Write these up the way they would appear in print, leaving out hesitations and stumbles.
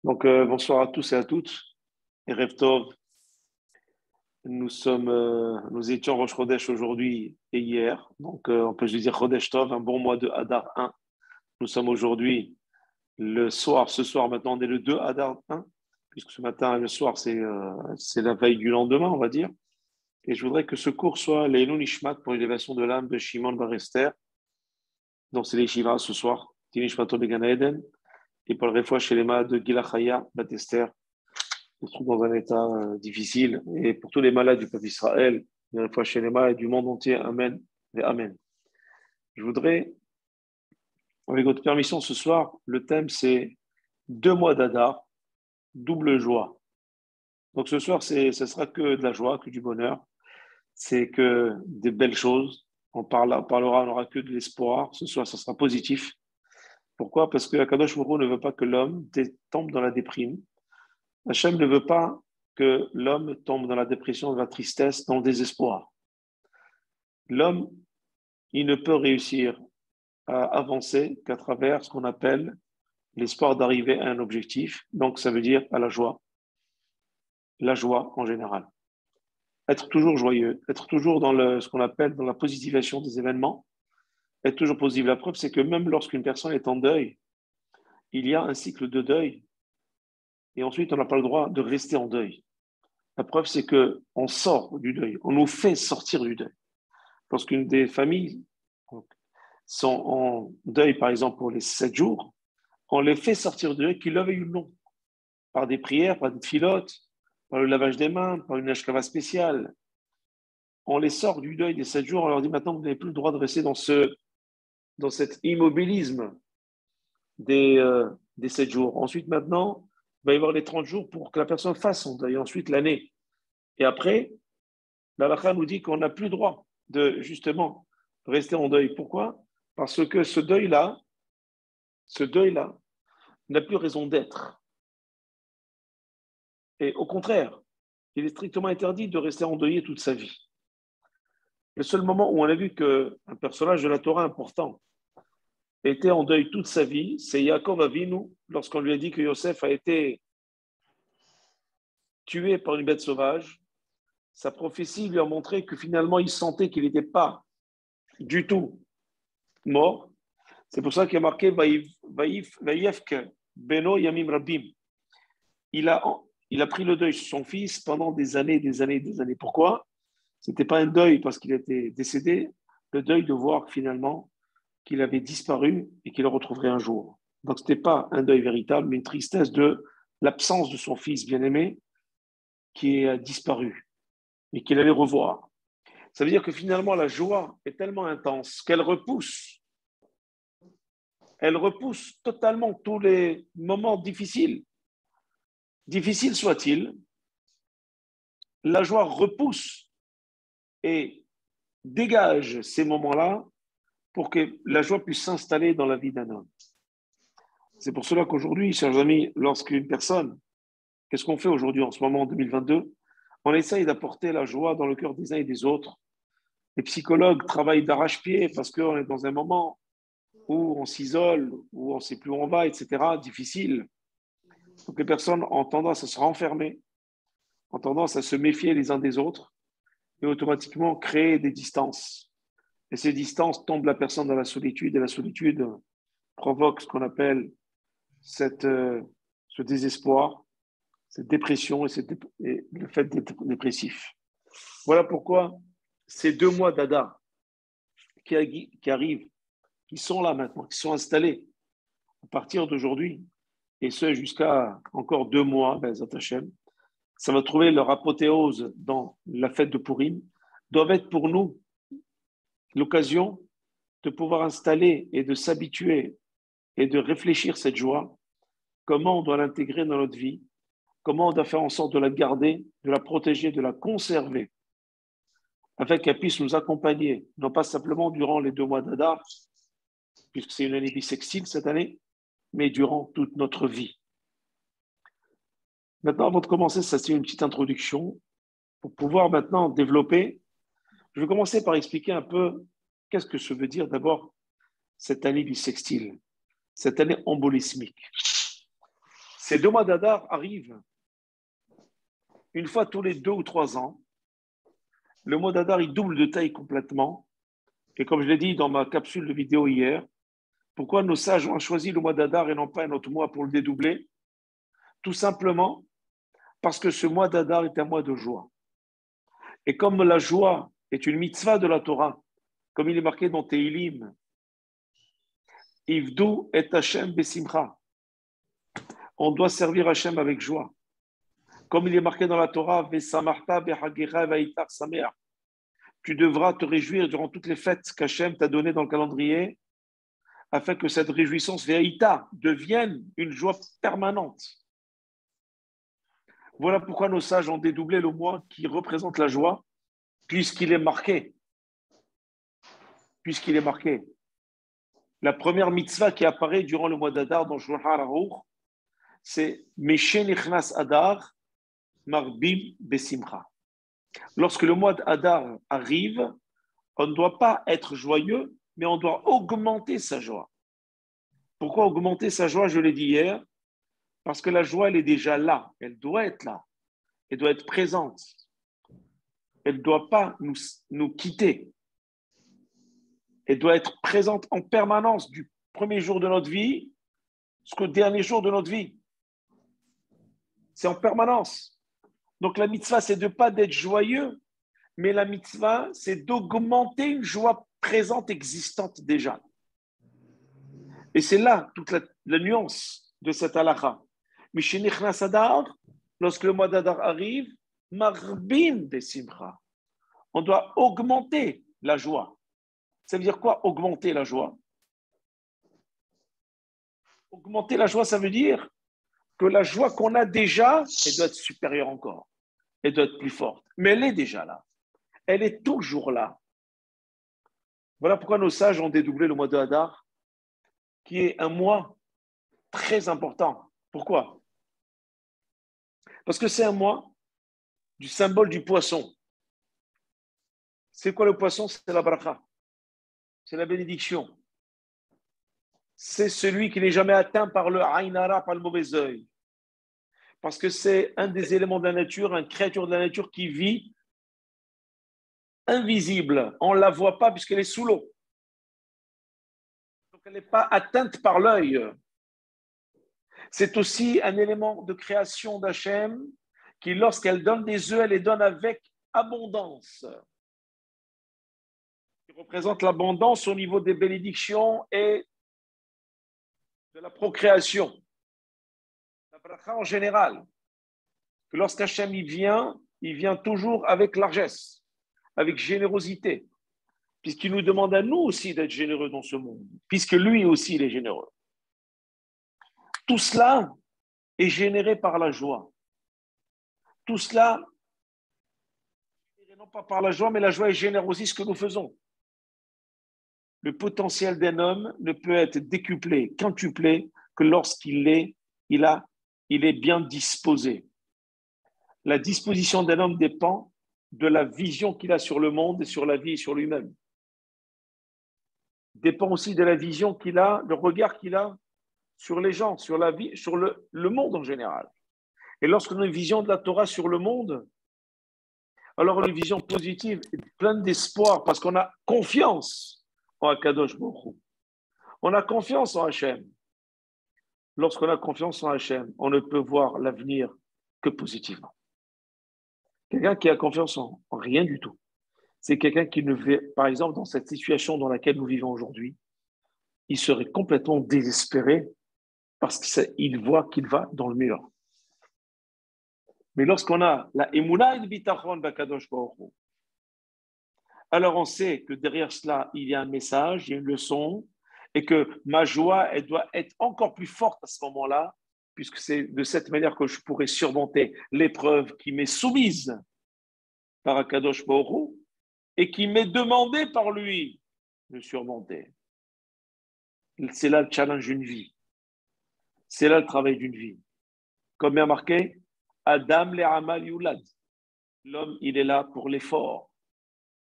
Donc, bonsoir à tous et à toutes. Erev Tov. Nous étions Rosh Chodesh aujourd'hui et hier. Donc, on peut juste dire Chodesh Tov, un bon mois de Hadar 1. Nous sommes aujourd'hui le soir. Ce soir, maintenant, on est le 2 Hadar 1, puisque ce matin, le soir, c'est la veille du lendemain, on va dire. Et je voudrais que ce cours soit l'Elon Nishmat pour l'élévation de l'âme de Shimon Bar Esther. Donc, c'est les Shiva ce soir. Tinishmato Begana Eden. Et pour le Refoua Shelema de Gila Chaya Bat Esther. On se trouve dans un état difficile. Et pour tous les malades du peuple d'Israël, de la foi chez les malades du monde entier, Amen et Amen. Je voudrais, avec votre permission ce soir, le thème c'est 2 mois d'Adar, double joie. Donc ce soir, ce sera que de la joie, que du bonheur. C'est que des belles choses. On n'aura que de l'espoir. Ce soir, ça sera positif. Pourquoi? Parce que Akadosh Baruch Hu ne veut pas que l'homme tombe dans la déprime. Hachem ne veut pas que l'homme tombe dans la dépression, dans la tristesse, dans le désespoir. L'homme, il ne peut réussir à avancer qu'à travers ce qu'on appelle l'espoir d'arriver à un objectif. Donc, ça veut dire à la joie en général. Être toujours joyeux, être toujours dans ce qu'on appelle dans la positivation des événements, être toujours positif. La preuve, c'est que même lorsqu'une personne est en deuil, il y a un cycle de deuil et ensuite, on n'a pas le droit de rester en deuil. La preuve, c'est qu'on sort du deuil, on nous fait sortir du deuil. Lorsqu'une des familles sont en deuil, par exemple, pour les 7 jours, on les fait sortir du deuil, qu'ils le veuillent ou non, par des prières, par des filotes, par le lavage des mains, par une ashkava spéciale. On les sort du deuil des 7 jours, on leur dit maintenant, vous n'avez plus le droit de rester dans cet immobilisme des 7 jours. Ensuite, maintenant, il va y avoir les 30 jours pour que la personne fasse son deuil, ensuite l'année. Et après, la halakha nous dit qu'on n'a plus le droit de, justement, rester en deuil. Pourquoi? Parce que ce deuil-là n'a plus raison d'être. Et au contraire, il est strictement interdit de rester endeuillé toute sa vie. Le seul moment où on a vu qu'un personnage de la Torah important était en deuil toute sa vie, c'est Yaakov Avinu, lorsqu'on lui a dit que Yosef a été tué par une bête sauvage. Sa prophétie lui a montré que finalement, il sentait qu'il n'était pas du tout mort. C'est pour ça qu'il y a marqué Vayifke Beno Yamim Rabim. Il a pris le deuil sur son fils pendant des années, des années, des années. Pourquoi? Ce n'était pas un deuil parce qu'il était décédé, le deuil de voir finalement qu'il avait disparu et qu'il le retrouverait un jour. Donc, ce n'était pas un deuil véritable, mais une tristesse de l'absence de son fils bien-aimé qui a disparu et qu'il allait revoir. Ça veut dire que finalement, la joie est tellement intense qu'elle repousse totalement tous les moments difficiles. Difficile soit-il, la joie repousse et dégage ces moments-là pour que la joie puisse s'installer dans la vie d'un homme. C'est pour cela qu'aujourd'hui, chers amis, lorsqu'une personne, qu'est-ce qu'on fait aujourd'hui en ce moment, en 2022? On essaye d'apporter la joie dans le cœur des uns et des autres. Les psychologues travaillent d'arrache-pied parce qu'on est dans un moment où on s'isole, où on ne sait plus où on va, etc., difficile. Donc les personnes ont tendance à se renfermer, ont tendance à se méfier les uns des autres et automatiquement créer des distances. Et ces distances tombent la personne dans la solitude et la solitude provoque ce qu'on appelle ce désespoir, cette dépression et le fait d'être dépressif. Voilà pourquoi ces 2 mois d'Adar qui arrivent, qui sont là maintenant, qui sont installés à partir d'aujourd'hui, et ce jusqu'à encore 2 mois, ça va trouver leur apothéose dans la fête de Purim, doivent être pour nous l'occasion de pouvoir installer et de s'habituer et de réfléchir cette joie, comment on doit l'intégrer dans notre vie, comment on doit faire en sorte de la garder, de la protéger, de la conserver, afin qu'elle puisse nous accompagner, non pas simplement durant les 2 mois d'Adar, puisque c'est une année bissextile cette année, mais durant toute notre vie. Maintenant, avant de commencer, ça c'est une petite introduction. Pour pouvoir maintenant développer, je vais commencer par expliquer un peu qu'est-ce que ça veut dire d'abord cette année bissextile, cette année embolismique. Ces 2 mois d'Adar arrivent une fois tous les 2 ou 3 ans. Le mois d'Adar, il double de taille complètement. Et comme je l'ai dit dans ma capsule de vidéo hier, pourquoi nos sages ont choisi le mois d'Adar et non pas un autre mois pour le dédoubler? Tout simplement parce que ce mois d'Adar est un mois de joie. Et comme la joie est une mitzvah de la Torah, comme il est marqué dans Tehilim, Ivdu et Hashem besimcha. On doit servir Hashem avec joie. Comme il est marqué dans la Torah, Vesamarta behagira vaitar sameach. Tu devras te réjouir durant toutes les fêtes qu'Hachem t'a données dans le calendrier, afin que cette réjouissance veïta devienne une joie permanente. Voilà pourquoi nos sages ont dédoublé le mois qui représente la joie, puisqu'il est marqué. Puisqu'il est marqué. La première mitzvah qui apparaît durant le mois d'Adar dans Shulchan Aruch, c'est Meshe Nichnas Adar Marbim Besimcha. Lorsque le mois d'Adar arrive, on ne doit pas être joyeux, mais on doit augmenter sa joie. Pourquoi augmenter sa joie? Je l'ai dit hier, parce que la joie, elle est déjà là, elle doit être là, elle doit être présente, elle ne doit pas nous quitter, elle doit être présente en permanence du premier jour de notre vie jusqu'au dernier jour de notre vie. C'est en permanence. Donc la mitzvah, c'est de ne pas d'être joyeux, mais la mitzvah, c'est d'augmenter une joie présente, existante déjà. Et c'est là toute la nuance de cette halakha. Mishenichnas Adar, lorsque le mois d'Adar arrive, marbin besimcha. On doit augmenter la joie. Ça veut dire quoi, augmenter la joie? Augmenter la joie, ça veut dire que la joie qu'on a déjà, elle doit être supérieure encore. Elle doit être plus forte. Mais elle est déjà là. Elle est toujours là. Voilà pourquoi nos sages ont dédoublé le mois de Hadar, qui est un mois très important. Pourquoi? Parce que c'est un mois du symbole du poisson. C'est quoi le poisson? C'est la bracha. C'est la bénédiction. C'est celui qui n'est jamais atteint par le Ainara, par le mauvais œil. Parce que c'est un des éléments de la nature, une créature de la nature qui vit invisible. On ne la voit pas puisqu'elle est sous l'eau. Donc elle n'est pas atteinte par l'œil. C'est aussi un élément de création d'Hachem qui, lorsqu'elle donne des œufs, elle les donne avec abondance. Qui représente l'abondance au niveau des bénédictions et de la procréation. La bracha en général. Que lorsqu'Hachem il vient toujours avec largesse, avec générosité, puisqu'il nous demande à nous aussi d'être généreux dans ce monde, puisque lui aussi il est généreux. Tout cela est généré par la joie. Tout cela, non pas par la joie, mais la joie est génère aussi ce que nous faisons. Le potentiel d'un homme ne peut être décuplé, quintuplé, que lorsqu'il est, il est bien disposé. La disposition d'un homme dépend de la vision qu'il a sur le monde et sur la vie et sur lui-même. Dépend aussi de la vision qu'il a, le regard qu'il a sur les gens, sur la vie, sur le monde en général. Et lorsqu'on a une vision de la Torah sur le monde, alors une vision positive, pleine d'espoir, parce qu'on a confiance en Akadosh Baruch Hu. On a confiance en Hachem. Lorsqu'on a confiance en Hachem, on ne peut voir l'avenir que positivement. Quelqu'un qui a confiance en rien du tout, c'est quelqu'un qui ne fait, par exemple, dans cette situation dans laquelle nous vivons aujourd'hui, il serait complètement désespéré parce qu'il voit qu'il va dans le mur. Mais lorsqu'on a la Emouna et Bitachon Bakadosh Baruch Hu, alors on sait que derrière cela, il y a un message, il y a une leçon, et que ma joie, elle doit être encore plus forte à ce moment-là, puisque c'est de cette manière que je pourrais surmonter l'épreuve qui m'est soumise par Akadosh Baruch Hu et qui m'est demandée par lui de surmonter. C'est là le challenge d'une vie. C'est là le travail d'une vie. Comme bien marqué, Adam le'amal yulad. L'homme, il est là pour l'effort.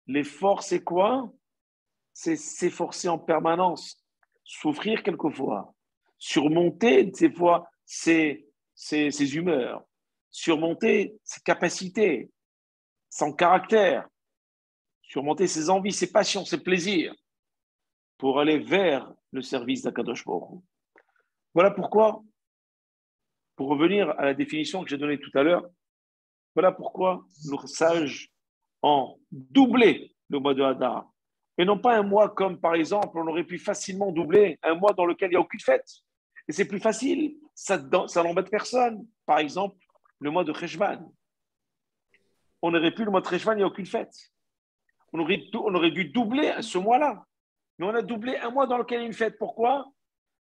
L'effort, c'est quoi? C'est s'efforcer en permanence, souffrir quelquefois, surmonter des fois, c'est ses humeurs, surmonter ses capacités, son caractère, surmonter ses envies, ses passions, ses plaisirs, pour aller vers le service d'Akadosh Baruch Hu. Voilà pourquoi, pour revenir à la définition que j'ai donnée tout à l'heure, voilà pourquoi nos sages ont doublé le mois de Hadar. Et non pas un mois comme, par exemple, on aurait pu facilement doubler un mois dans lequel il n'y a aucune fête. Et c'est plus facile, ça n'embête personne. Par exemple, le mois de Cheshvan. On aurait pu, le mois de Cheshvan, il n'y a aucune fête. On aurait dû doubler ce mois-là. Mais on a doublé un mois dans lequel il y a une fête. Pourquoi?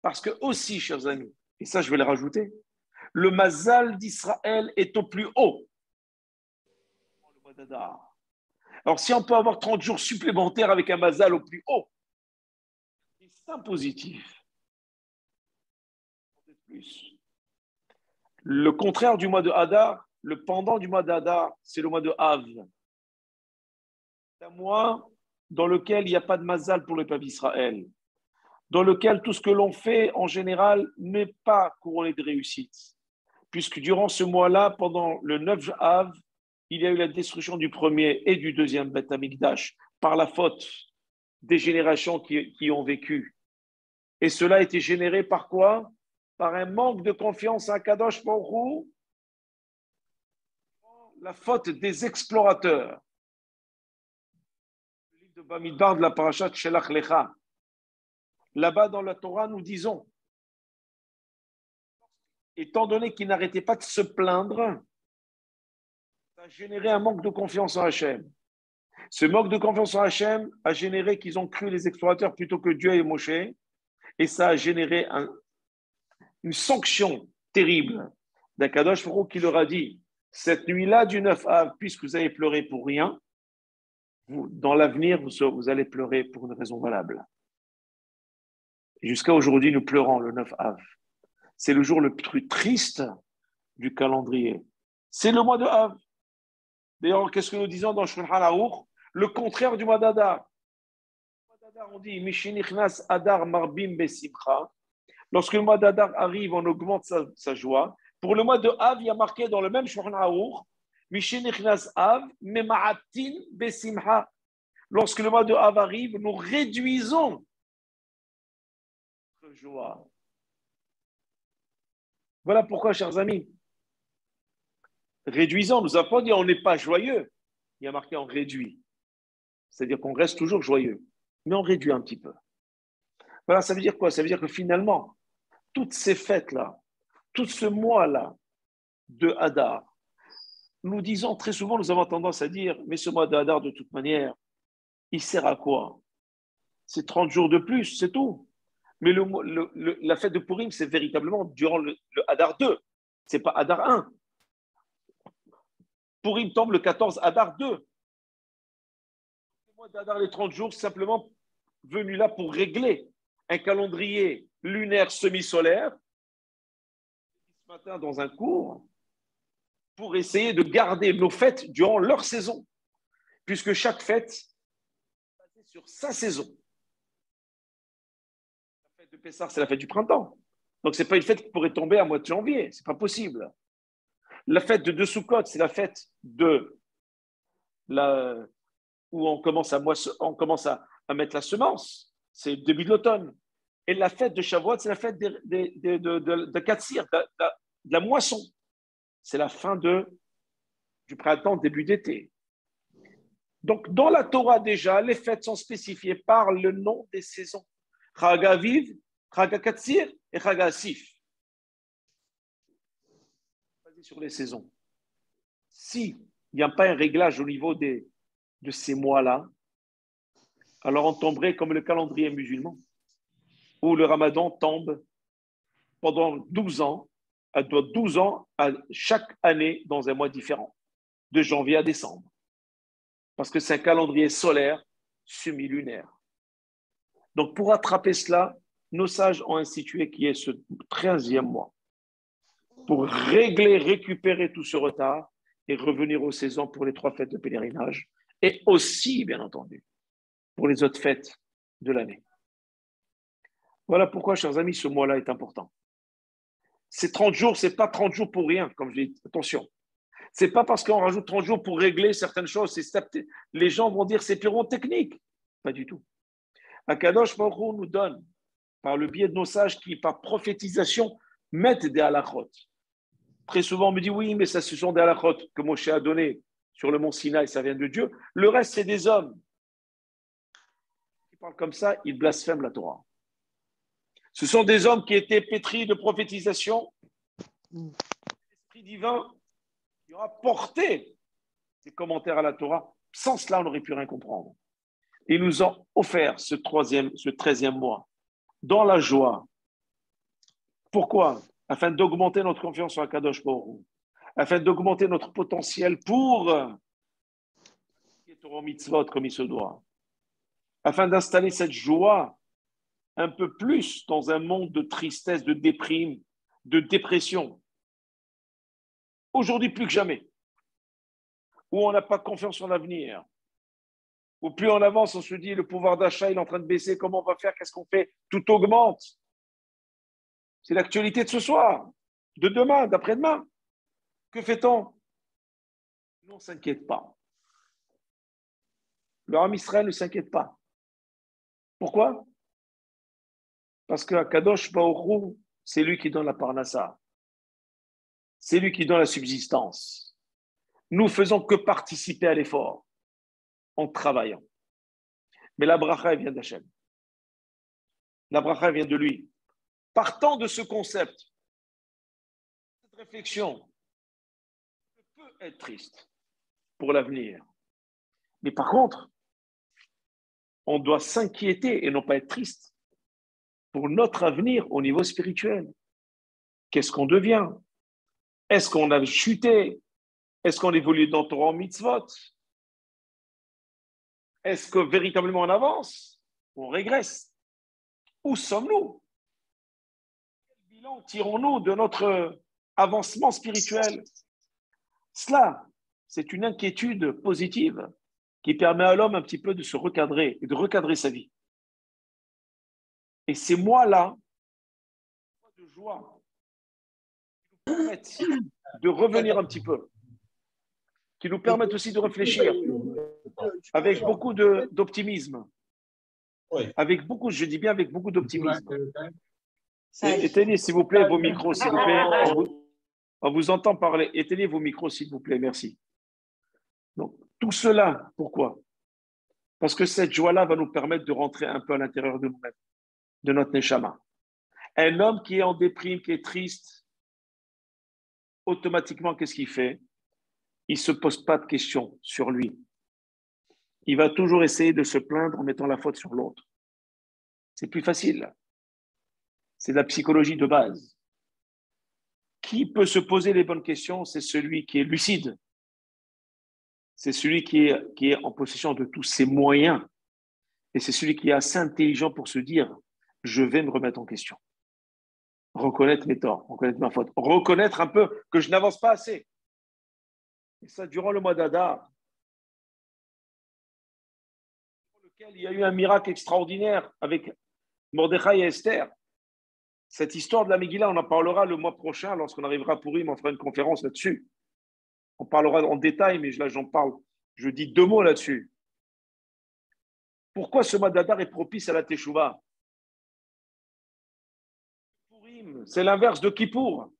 Parce que aussi, chers amis, et ça je vais le rajouter, le Mazal d'Israël est au plus haut. Le mois d'Adar. Alors, si on peut avoir 30 jours supplémentaires avec un Mazal au plus haut, c'est un positif. Plus. Le contraire du mois de Hadar, le pendant du mois d'Hadar, c'est le mois de Av. C'est un mois dans lequel il n'y a pas de Mazal pour le peuple d'Israël, dans lequel tout ce que l'on fait en général n'est pas couronné de réussite. Puisque durant ce mois-là, pendant le 9 Av, il y a eu la destruction du premier et du deuxième Beth Amikdash par la faute des générations qui ont vécu. Et cela a été généré par quoi? Par un manque de confiance à Kadosh Baruch Hu, la faute des explorateurs. Le livre de Bamidbar de la parashat Shelach Lecha. Là-bas dans la Torah, nous disons, étant donné qu'ils n'arrêtaient pas de se plaindre, ça a généré un manque de confiance en Hachem. Ce manque de confiance en Hachem a généré qu'ils ont cru les explorateurs plutôt que Dieu et Moshe, et ça a généré une sanction terrible d'Akadosh Baruch Hu qui leur a dit, cette nuit-là du 9 Av, puisque vous avez pleuré pour rien, dans l'avenir, vous allez pleurer pour une raison valable. Et jusqu'à aujourd'hui, nous pleurons le 9 Av. C'est le jour le plus triste du calendrier. C'est le mois de Av. D'ailleurs, qu'est-ce que nous disons dans Shulchan Aruch? Le contraire du mois d'Adar. Le mois d'Adar, on dit Mishinichnas Adar Marbim Besimcha. Lorsque le mois d'Adar arrive, on augmente sa joie. Pour le mois de Av, il y a marqué dans le même Shulchan Aruch Mishinichnas Av Mema'atin Besimcha. Lorsque le mois de Av arrive, nous réduisons notre joie. Voilà pourquoi, chers amis, réduisons, nous avons pas dit on n'est pas joyeux. Il y a marqué on réduit. C'est-à-dire qu'on reste toujours joyeux, mais on réduit un petit peu. Voilà, ça veut dire quoi? Ça veut dire que finalement, toutes ces fêtes-là, tout ce mois-là de Hadar, nous disons très souvent, nous avons tendance à dire, mais ce mois de Hadar, de toute manière, il sert à quoi? C'est 30 jours de plus, c'est tout. Mais la fête de Purim, c'est véritablement durant le Hadar 2. Ce n'est pas Hadar 1. Purim tombe le 14 Hadar 2. Le mois d'Hadar, les 30 jours, c'est simplement venu là pour régler un calendrier lunaire semi-solaire. Ce matin, dans un cours, pour essayer de garder nos fêtes durant leur saison. Puisque chaque fête est basée sur sa saison. La fête de Pessah, c'est la fête du printemps. Donc, ce n'est pas une fête qui pourrait tomber à mois de janvier. Ce n'est pas possible. La fête de Sukkot, c'est la fête où on commence à mettre la semence. C'est le début de l'automne. Et la fête de Shavuot, c'est la fête de Katsir, de la moisson. C'est la fin du printemps, début d'été. Donc, dans la Torah déjà, les fêtes sont spécifiées par le nom des saisons. Chag Aviv, Chag Katsir et Chag Asif. Sur les saisons. S'il n'y a pas un réglage au niveau de ces mois-là, alors on tomberait comme le calendrier musulman, où le ramadan tombe pendant 12 ans, à 12 ans à chaque année dans un mois différent, de janvier à décembre. Parce que c'est un calendrier solaire semi-lunaire. Donc pour attraper cela, nos sages ont institué qui est ce 13e mois. Pour régler, récupérer tout ce retard et revenir aux saisons pour les 3 fêtes de pèlerinage et aussi, bien entendu, pour les autres fêtes de l'année. Voilà pourquoi, chers amis, ce mois-là est important. Ces 30 jours, ce n'est pas 30 jours pour rien, comme je dis. Attention. Ce n'est pas parce qu'on rajoute 30 jours pour régler certaines choses. Les gens vont dire c'est purement technique. Pas du tout. Akadosh Baruch Hu nous donne, par le biais de nos sages qui, par prophétisation, mettent des halachot. Très souvent, on me dit oui, mais ça, ce sont des halachot que Moshe a donné sur le mont Sinaï, ça vient de Dieu. Le reste, c'est des hommes. Qui parlent comme ça, ils blasphèment la Torah. Ce sont des hommes qui étaient pétris de prophétisation. L'Esprit divin qui aura porté des commentaires à la Torah. Sans cela, on n'aurait pu rien comprendre. Ils nous ont offert ce 13e mois dans la joie. Pourquoi? Afin d'augmenter notre confiance en Akadosh Baruch Hu, afin d'augmenter notre potentiel pour Torah mitzvot comme il se doit, afin d'installer cette joie un peu plus dans un monde de tristesse, de déprime, de dépression. Aujourd'hui, plus que jamais, où on n'a pas confiance en l'avenir, où plus on avance, on se dit le pouvoir d'achat il est en train de baisser, comment on va faire, qu'est-ce qu'on fait? Tout augmente. C'est l'actualité de ce soir, de demain, d'après-demain. Que fait-on? Nous, on ne s'inquiète pas. Le Ham Israël ne s'inquiète pas. Pourquoi? Parce que Kadosh Baruch Hu, c'est lui qui donne la parnassa. C'est lui qui donne la subsistance. Nous faisons que participer à l'effort en travaillant. Mais la bracha, elle vient d'Hachem. La bracha, elle vient de lui. Partant de ce concept, cette réflexion peut être triste pour l'avenir. Mais par contre, on doit s'inquiéter et non pas être triste pour notre avenir au niveau spirituel. Qu'est-ce qu'on devient? Est-ce qu'on a chuté? Est-ce qu'on évolue dans Torah mitzvot? Est-ce que véritablement on avance? On régresse? Où sommes-nous? Quel bilan tirons-nous de notre avancement spirituel? Cela, c'est une inquiétude positive qui permet à l'homme un petit peu de se recadrer et de recadrer sa vie. Et ces mois-là, de joie, qui nous permettent de revenir un petit peu, qui nous permettent aussi de réfléchir avec beaucoup d'optimisme. Avec beaucoup, je dis bien avec beaucoup d'optimisme. Éteignez, s'il vous plaît, vos micros, s'il vous plaît. On vous entend parler. Éteignez vos micros, s'il vous plaît. Merci. Donc, tout cela, pourquoi? Parce que cette joie-là va nous permettre de rentrer un peu à l'intérieur de nous-mêmes, de notre neshama. Un homme qui est en déprime, qui est triste, automatiquement, qu'est-ce qu'il fait? Il ne se pose pas de questions sur lui. Il va toujours essayer de se plaindre en mettant la faute sur l'autre. C'est plus facile. C'est la psychologie de base. Qui peut se poser les bonnes questions? C'est celui qui est lucide. C'est celui qui est en possession de tous ses moyens. Et c'est celui qui est assez intelligent pour se dire « je vais me remettre en question ». Reconnaître mes torts, reconnaître ma faute, reconnaître un peu que je n'avance pas assez. Et ça, durant le mois d'Adar, pour lequel il y a eu un miracle extraordinaire avec Mordechai et Esther. Cette histoire de la Megillah, on en parlera le mois prochain, lorsqu'on arrivera à Purim, on fera une conférence là-dessus. On parlera en détail, mais là, j'en parle. Je dis 2 mots là-dessus. Pourquoi ce mois d'Adar est propice à la Teshuvah? Purim, c'est l'inverse de Kippour.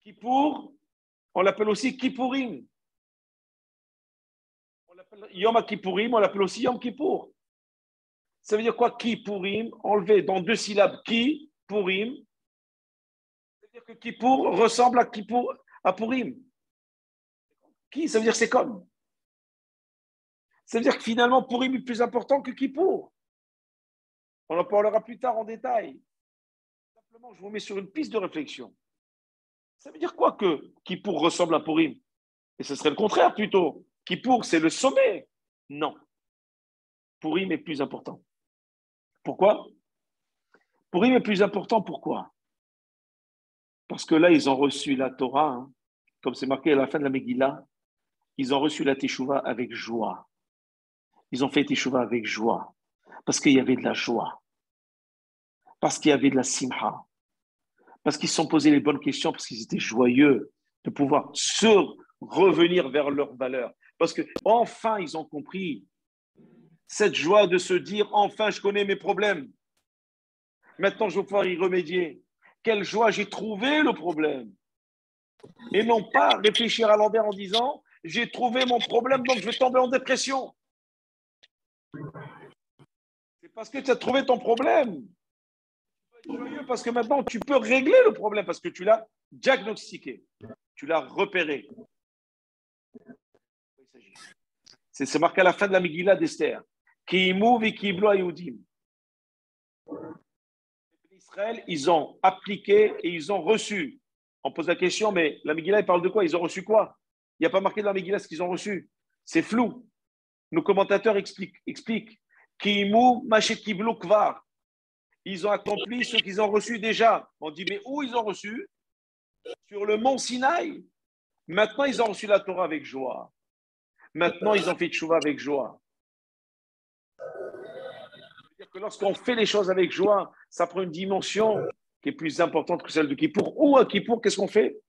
Kippour, on l'appelle aussi Kippourim. On l'appelle Yom Kippourim, on l'appelle aussi Yom Kippour. Ça veut dire quoi, Kippourim? Enlevé dans 2 syllabes, Kippourim. Ça veut dire que Kippour ressemble à Purim. Qui? Ça veut dire c'est comme. Ça veut dire que finalement, Purim est plus important que Kippour. On en parlera plus tard en détail. Simplement, je vous mets sur une piste de réflexion. Ça veut dire quoi que Kippour ressemble à Purim? Et ce serait le contraire plutôt. Kippour, c'est le sommet. Non. Purim est plus important. Pourquoi? Purim est plus important, pourquoi? Parce que là, ils ont reçu la Torah, hein, comme c'est marqué à la fin de la Megillah, ils ont reçu la Teshuvah avec joie. Ils ont fait Teshuvah avec joie. Parce qu'il y avait de la joie. Parce qu'il y avait de la simha. Parce qu'ils se sont posés les bonnes questions, parce qu'ils étaient joyeux de pouvoir se revenir vers leurs valeurs. Parce que enfin, ils ont compris cette joie de se dire, enfin, je connais mes problèmes. Maintenant, je vais pouvoir y remédier. Quelle joie, j'ai trouvé le problème. Et non pas réfléchir à l'envers en disant, j'ai trouvé mon problème, donc je vais tomber en dépression. C'est parce que tu as trouvé ton problème. Tu peux être joyeux parce que maintenant, tu peux régler le problème parce que tu l'as diagnostiqué. Tu l'as repéré. C'est marqué à la fin de la Megillah d'Esther. Israël, ils ont appliqué et ils ont reçu. On pose la question, mais la Megillah, il parle de quoi? Ils ont reçu quoi? Il n'y a pas marqué dans la Megillah ce qu'ils ont reçu. C'est flou. Nos commentateurs expliquent. Ils ont accompli ce qu'ils ont reçu déjà. On dit, mais où ils ont reçu? Sur le mont Sinaï. Maintenant, ils ont reçu la Torah avec joie. Maintenant, ils ont fait tchouva avec joie. C'est-à-dire que lorsqu'on fait les choses avec joie, ça prend une dimension qui est plus importante que celle de Kippour. Ou à Kippour, qu'est-ce qu'on fait?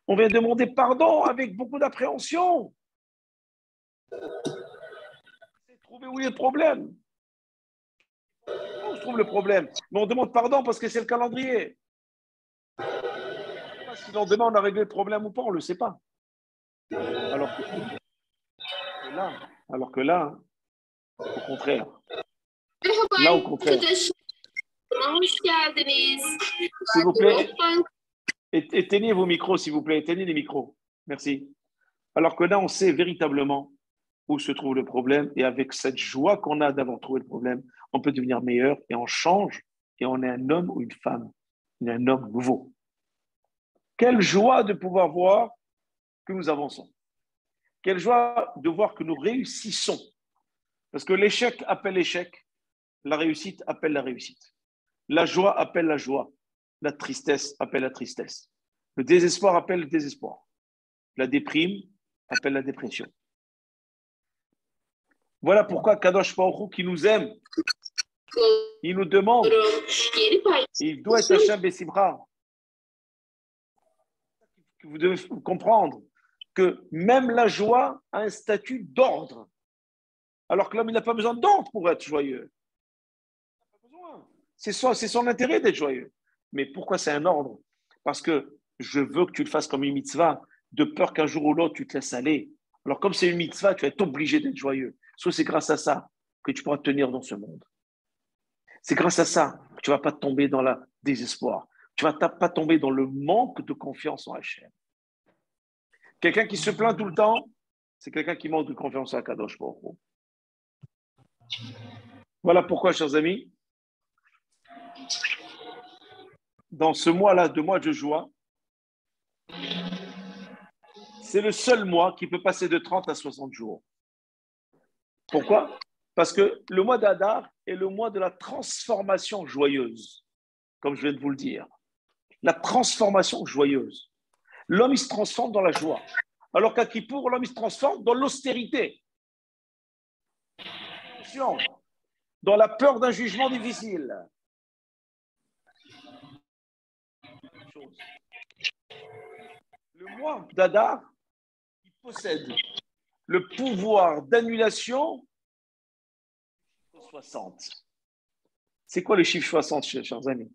On vient demander pardon avec beaucoup d'appréhension. C'est trouver où est le problème. Où se trouve le problème? Mais on demande pardon parce que c'est le calendrier. Si le lendemain on a réglé le problème ou pas, on ne le sait pas. Alors que là, au contraire. Là, au contraire. S'il vous plaît, éteignez vos micros, s'il vous plaît. Éteignez les micros. Merci. Alors que là, on sait véritablement où se trouve le problème. Et avec cette joie qu'on a d'avoir trouvé le problème, on peut devenir meilleur et on change. Et on est un homme ou une femme. On est un homme nouveau. Quelle joie de pouvoir voir que nous avançons. Quelle joie de voir que nous réussissons. Parce que l'échec appelle l'échec. La réussite appelle la réussite. La joie appelle la joie. La tristesse appelle la tristesse. Le désespoir appelle le désespoir. La déprime appelle la dépression. Voilà pourquoi Kadosh Baruch Hu, qui nous aime, il nous demande, il doit être Hashem Bessimcha. Vous devez comprendre que même la joie a un statut d'ordre. Alors que l'homme, il n'a pas besoin d'ordre pour être joyeux. C'est son intérêt d'être joyeux. Mais pourquoi c'est un ordre? Parce que je veux que tu le fasses comme une mitzvah, de peur qu'un jour ou l'autre, tu te laisses aller. Alors comme c'est une mitzvah, tu vas être obligé d'être joyeux. Soit c'est grâce à ça que tu pourras tenir dans ce monde. C'est grâce à ça que tu ne vas pas tomber dans le désespoir. Tu ne vas pas tomber dans le manque de confiance en Hachem. Quelqu'un qui se plaint tout le temps, c'est quelqu'un qui manque de confiance en Kadosh Baruch Hu. Voilà pourquoi, chers amis, dans ce mois-là, de mois de joie, c'est le seul mois qui peut passer de 30 à 60 jours. Pourquoi? Parce que le mois d'Adar est le mois de la transformation joyeuse, comme je viens de vous le dire. La transformation joyeuse. L'homme, il se transforme dans la joie. Alors qu'à Kippour, l'homme, il se transforme dans l'austérité. Dans la peur d'un jugement difficile. Le mois d'Adar, il possède le pouvoir d'annulation 60. C'est quoi le chiffre 60, chers amis?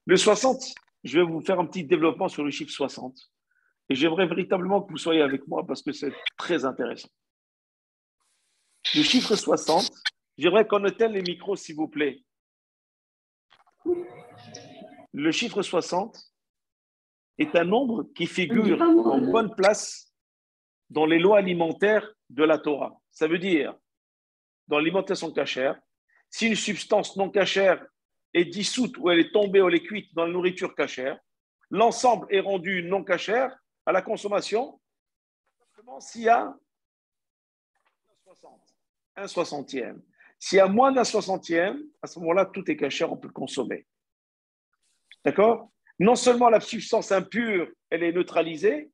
Le 60, je vais vous faire un petit développement sur le chiffre 60. Et j'aimerais véritablement que vous soyez avec moi parce que c'est très intéressant. Le chiffre 60, j'aimerais qu'on éteigne les micros, s'il vous plaît. Le chiffre 60 est un nombre qui figure en bonne place dans les lois alimentaires de la Torah. Ça veut dire, dans l'alimentation cachère, si une substance non cachère est dissoute ou elle est tombée ou elle est cuite dans la nourriture cachère, l'ensemble est rendu non cachère à la consommation simplement s'il y a un soixantième. S'il y a moins d'un soixantième, à ce moment-là, tout est cachère, on peut le consommer. D'accord? Non seulement la substance impure, elle est neutralisée,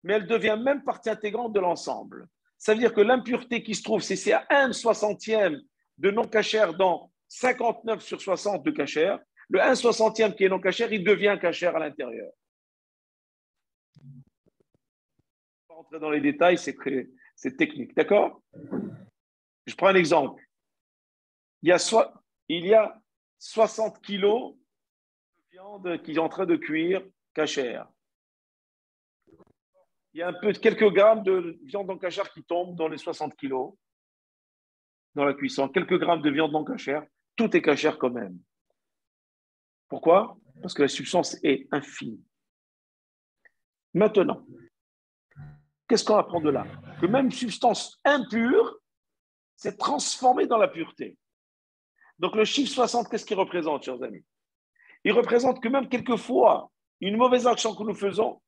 mais elle devient même partie intégrante de l'ensemble. Ça veut dire que l'impureté qui se trouve, si c'est à un soixantième de non cachère dans 59 sur 60 de cachère, Le 1/60 qui est non cachère, il devient cachère à l'intérieur. Je ne vais pas rentrer dans les détails, c'est technique. D'accord? Je prends un exemple. Il y a 60 kilos de viande qui est en train de cuire cachère. Il y a quelques grammes de viande non cachère qui tombent dans les 60 kilos dans la cuisson. Quelques grammes de viande non cachère, tout est cachère quand même. Pourquoi? Parce que la substance est infime. Maintenant, qu'est-ce qu'on apprend de là? Que même une substance impure s'est transformée dans la pureté. Donc le chiffre 60, qu'est-ce qu'il représente, chers amis? Il représente que même quelquefois, une mauvaise action que nous faisons,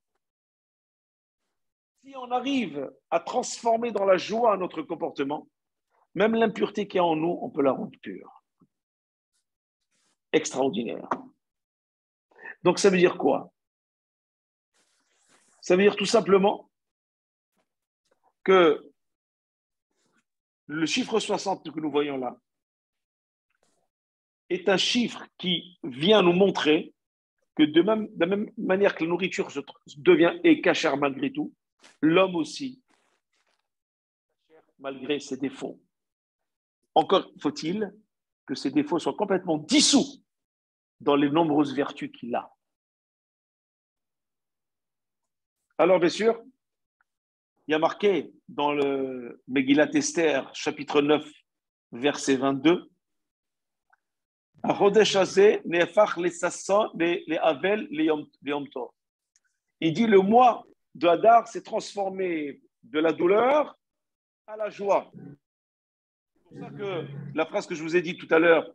si on arrive à transformer dans la joie notre comportement, même l'impureté qui est en nous, on peut la rendre pure. Extraordinaire. Donc ça veut dire quoi? Ça veut dire tout simplement que le chiffre 60 que nous voyons là est un chiffre qui vient nous montrer que de la même manière que la nourriture devient cachère malgré tout, l'homme aussi, malgré ses défauts. Encore faut-il que ces défauts soient complètement dissous dans les nombreuses vertus qu'il a. Alors, bien sûr, il y a marqué dans le Megillat Esther, chapitre 9, verset 22, il dit le mois de Hadar s'est transformé de la douleur à la joie. C'est pour ça que la phrase que je vous ai dit tout à l'heure,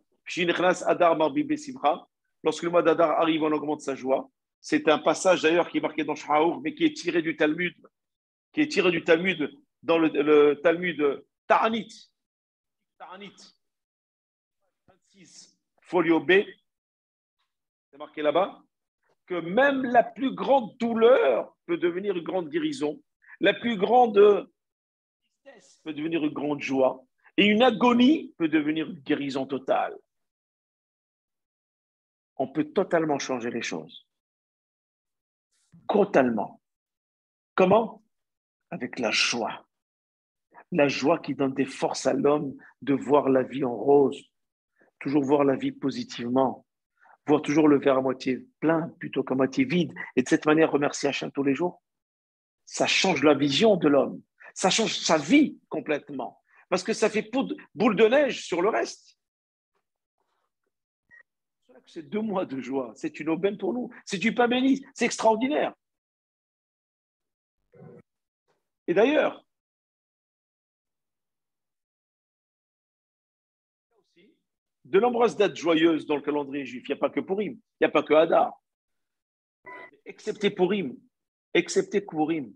lorsque le mois d'Adar arrive, on augmente sa joie. C'est un passage d'ailleurs qui est marqué dans Shahaour, mais qui est tiré du Talmud, dans le Talmud Ta'anit. Ta'anit. 26, folio B, c'est marqué là-bas, que même la plus grande douleur peut devenir une grande guérison, la plus grande tristesse peut devenir une grande joie, et une agonie peut devenir une guérison totale. On peut totalement changer les choses. Totalement. Comment? Avec la joie. La joie qui donne des forces à l'homme de voir la vie en rose, toujours voir la vie positivement, voir toujours le verre à moitié plein plutôt qu'à moitié vide, et de cette manière remercier Hachem tous les jours. Ça change la vision de l'homme. Ça change sa vie complètement. Parce que ça fait boule de neige sur le reste. C'est 2 mois de joie. C'est une aubaine pour nous. C'est du pain béni. C'est extraordinaire. Et d'ailleurs, de nombreuses dates joyeuses dans le calendrier juif. Il n'y a pas que Purim. Il n'y a pas que Hadar. Excepté Purim. Excepté Purim.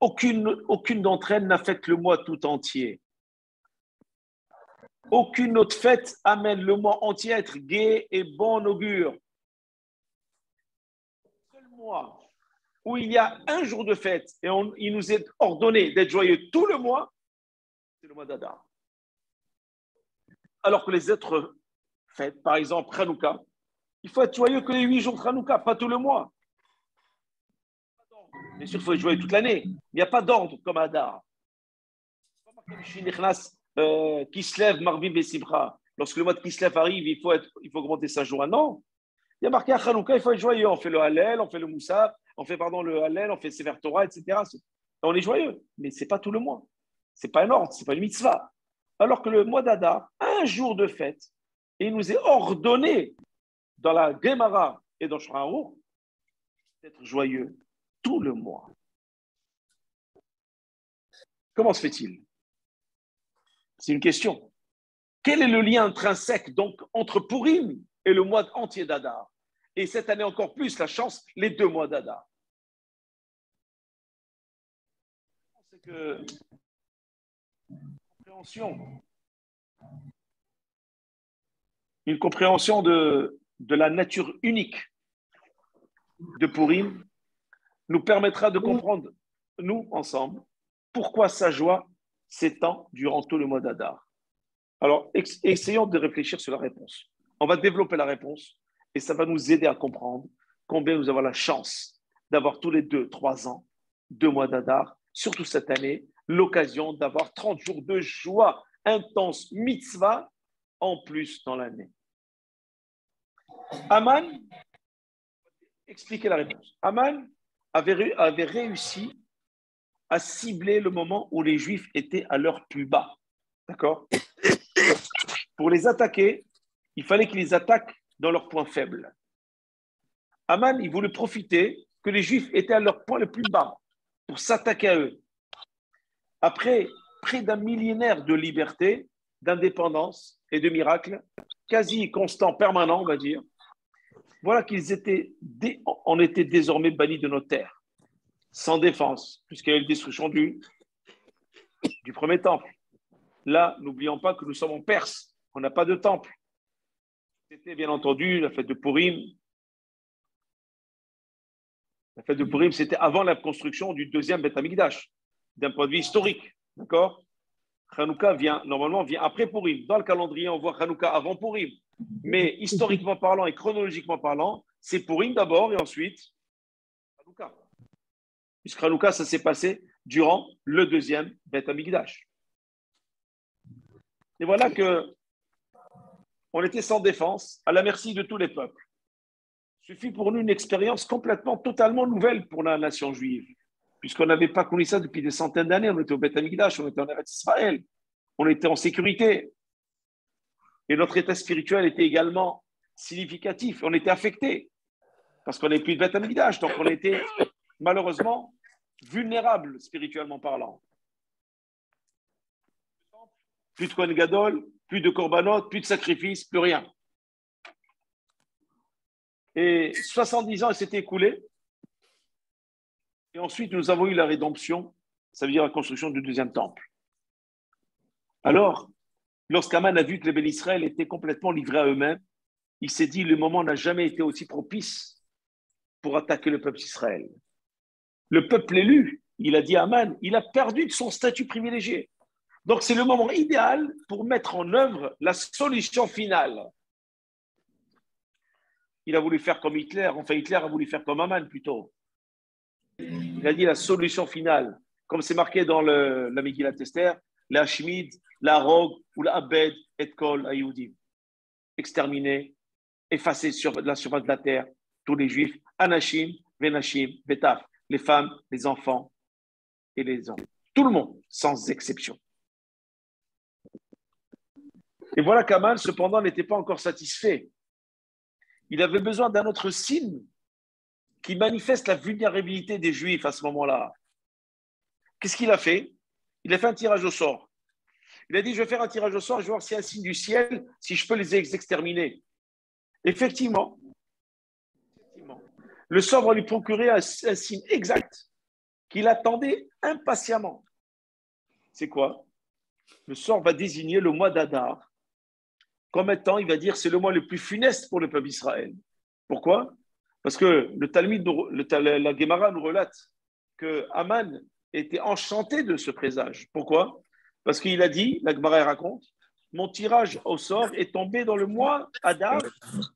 Aucune d'entre elles n'affecte le mois tout entier. Aucune autre fête amène le mois entier à être gai et bon augure. Le seul mois où il y a un jour de fête et il nous est ordonné d'être joyeux tout le mois, c'est le mois d'Adar. Alors que les autres fêtes, par exemple Hanouka, il faut être joyeux que les 8 jours de Hanouka, pas tout le mois. Bien sûr, il faut être joyeux toute l'année. Il n'y a pas d'ordre comme Hadar. Kislev, Marvim et Simcha. Lorsque le mois de Kislev arrive, il faut augmenter sa joie. Non. Il y a marqué à Hanouka, il faut être joyeux. On fait le Hallel, on fait le Moussaf, le Hallel, on fait Sefer Torah, etc. On est joyeux, mais ce n'est pas tout le mois. Ce n'est pas un ordre, ce n'est pas une mitzvah. Alors que le mois d'Adar, un jour de fête, et il nous est ordonné dans la Gemara et dans Shraour d'être joyeux tout le mois. Comment se fait-il? C'est une question. Quel est le lien intrinsèque donc entre Purim et le mois entier d'Adar? Et cette année encore plus, la chance, les 2 mois d'Adar. C'est que une compréhension de la nature unique de Purim nous permettra de comprendre, nous, ensemble, pourquoi sa joie s'étend durant tout le mois d'Adar. Alors, essayons de réfléchir sur la réponse. On va développer la réponse Et ça va nous aider à comprendre combien nous avons la chance d'avoir tous les 2, 3 ans, 2 mois d'Adar, surtout cette année, l'occasion d'avoir 30 jours de joie intense, mitzvah, en plus dans l'année. Aman, expliquez la réponse. Aman avait réussi à cibler le moment où les Juifs étaient à leur plus bas. D'accord? Pour les attaquer, il fallait qu'ils les attaquent dans leur point faible. Aman, il voulait profiter que les Juifs étaient à leur point le plus bas pour s'attaquer à eux. Après près d'un millénaire de liberté, d'indépendance et de miracles, quasi constants, permanents, on va dire, voilà on était désormais bannis de nos terres, sans défense, puisqu'il y a eu la destruction du premier temple. Là, n'oublions pas que nous sommes en Perse, on n'a pas de temple. C'était bien entendu la fête de Purim. La fête de Purim, c'était avant la construction du deuxième Beth Amikdash, d'un point de vue historique. D'accord? Hanouka normalement vient après Purim. Dans le calendrier, on voit Hanouka avant Purim. Mais historiquement parlant et chronologiquement parlant, c'est Purim d'abord et ensuite Hanouka. Puisque Hanouka, ça s'est passé durant le deuxième Beth Amikdash. Et voilà que on était sans défense, à la merci de tous les peuples. Il suffit pour nous une expérience totalement nouvelle pour la nation juive, puisqu'on n'avait pas connu ça depuis des centaines d'années. On était au Beth Amikdash, on était en Eretz Israël, on était en sécurité. Et notre état spirituel était également significatif. On était affecté, parce qu'on n'est plus de Beth Amikdash, donc on était malheureusement vulnérable spirituellement parlant. Plus de Kohen Gadol, plus de korbanot, plus de sacrifices, plus rien. Et 70 ans s'étaient écoulés. Et ensuite, nous avons eu la rédemption, ça veut dire la construction du deuxième temple. Alors, lorsqu'Aman a vu que les bénis Israël étaient complètement livrés à eux-mêmes, il s'est dit, le moment n'a jamais été aussi propice pour attaquer le peuple d'Israël. Le peuple élu, il a dit à Aman, il a perdu de son statut privilégié. Donc, c'est le moment idéal pour mettre en œuvre la solution finale. Il a voulu faire comme Hitler, enfin Hitler a voulu faire comme Aman plutôt. Il a dit la solution finale, comme c'est marqué dans la Megillat Esther, la Hashmid, la Rogue ou la Abed et Kol Ayoudim. Exterminer, effacer sur la surface de la terre tous les Juifs, Anashim, Venashim, Betaf, les femmes, les enfants et les hommes. Tout le monde, sans exception. Et voilà qu'Aman, cependant, n'était pas encore satisfait. Il avait besoin d'un autre signe qui manifeste la vulnérabilité des Juifs à ce moment-là. Qu'est-ce qu'il a fait? Il a fait un tirage au sort. Il a dit, je vais faire un tirage au sort, je vais voir s'il y a un signe du ciel, si je peux les exterminer. Effectivement, le sort va lui procurer un signe exact qu'il attendait impatiemment. C'est quoi? Le sort va désigner le mois d'Adar comme étant, il va dire, c'est le mois le plus funeste pour le peuple d'Israël. Pourquoi? Parce que le Talmud, la Gemara nous relate que Aman était enchanté de ce présage. Pourquoi? Parce qu'il a dit, la Gemara raconte, mon tirage au sort est tombé dans le mois Adar,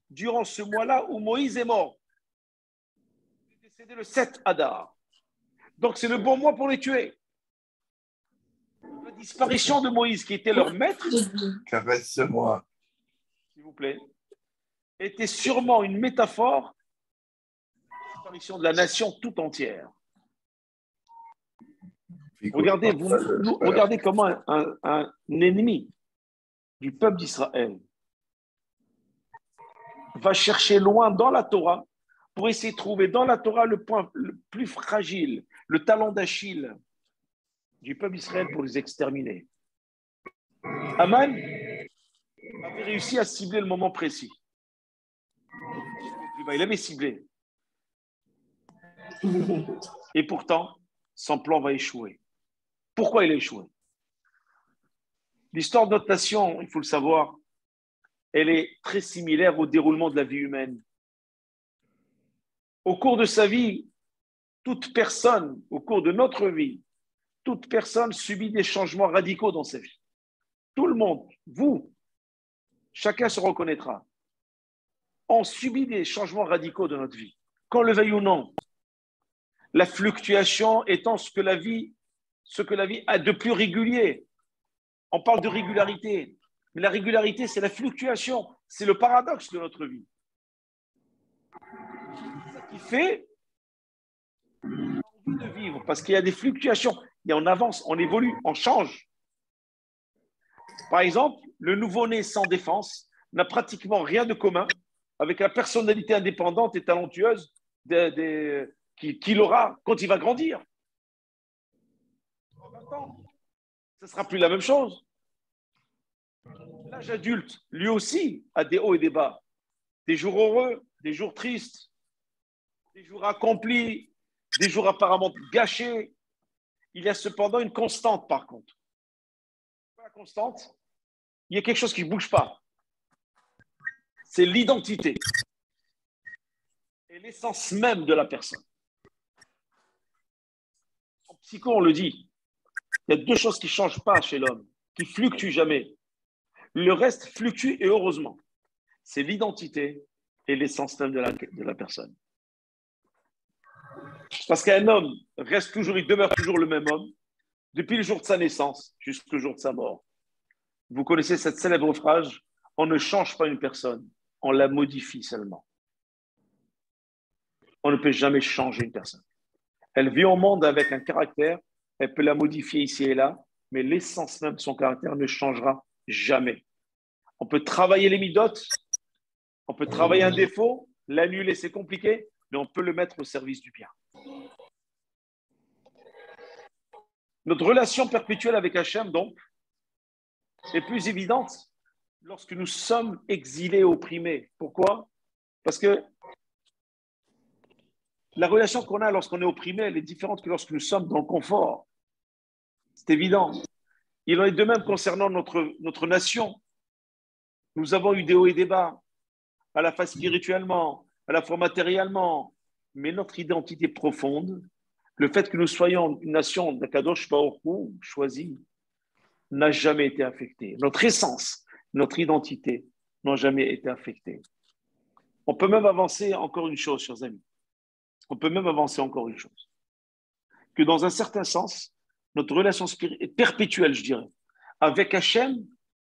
durant ce mois-là où Moïse est mort. Il est décédé le 7 Adar. Donc c'est le bon mois pour les tuer. La disparition de Moïse, qui était leur maître, caresse-moi, s'il vous plaît, était sûrement une métaphore de la disparition de la nation tout entière. Regardez comment un ennemi du peuple d'Israël va chercher loin dans la Torah pour essayer de trouver dans la Torah le point le plus fragile, le talon d'Achille du peuple d'Israël pour les exterminer. Aman avait réussi à cibler le moment précis. Il avait ciblé. Et pourtant, son plan va échouer. Pourquoi il a échoué? L'histoire de notre nation, il faut le savoir, elle est très similaire au déroulement de la vie humaine. Au cours de sa vie, toute personne, au cours de notre vie, toute personne subit des changements radicaux dans sa vie. Tout le monde, vous, chacun se reconnaîtra. on subit des changements radicaux de notre vie. Qu'on le veuille ou non, la fluctuation étant ce que la vie a de plus régulier. On parle de régularité, mais la régularité, c'est la fluctuation, c'est le paradoxe de notre vie. C'est ça qui fait qu'on a envie de vivre, parce qu'il y a des fluctuations, et on avance, on évolue, on change. Par exemple, le nouveau-né sans défense n'a pratiquement rien de commun avec la personnalité indépendante et talentueuse qu'il aura quand il va grandir. En 20 ans, ce ne sera plus la même chose. L'âge adulte, lui aussi, a des hauts et des bas, des jours heureux, des jours tristes, des jours accomplis, des jours apparemment gâchés. Il y a cependant une constante, par contre. La constante, il y a quelque chose qui ne bouge pas. C'est l'identité et l'essence même de la personne. En psycho, on le dit, il y a deux choses qui ne changent pas chez l'homme, qui ne fluctuent jamais. Le reste fluctue et heureusement. C'est l'identité et l'essence même de la personne. Parce qu'un homme reste toujours, il demeure toujours le même homme depuis le jour de sa naissance jusqu'au jour de sa mort. Vous connaissez cette célèbre phrase, on ne change pas une personne, on la modifie seulement. On ne peut jamais changer une personne. Elle vit au monde avec un caractère, elle peut la modifier ici et là, mais l'essence même de son caractère ne changera jamais. On peut travailler les midotes, on peut travailler un défaut, l'annuler c'est compliqué, mais on peut le mettre au service du bien. Notre relation perpétuelle avec Hachem, donc, est plus évidente lorsque nous sommes exilés, opprimés. Pourquoi? Parce que la relation qu'on a lorsqu'on est opprimé, elle est différente que lorsque nous sommes dans le confort. C'est évident. Il en est de même concernant notre nation. Nous avons eu des hauts et des bas, à la fois spirituellement, à la fois matériellement, mais notre identité profonde, le fait que nous soyons une nation d'Akadosh Baruch Hu, choisie, n'a jamais été affectée. Notre essence, notre identité n'ont jamais été affectées. On peut même avancer encore une chose, chers amis. On peut même avancer encore une chose. Que dans un certain sens, notre relation perpétuelle, je dirais, avec Hachem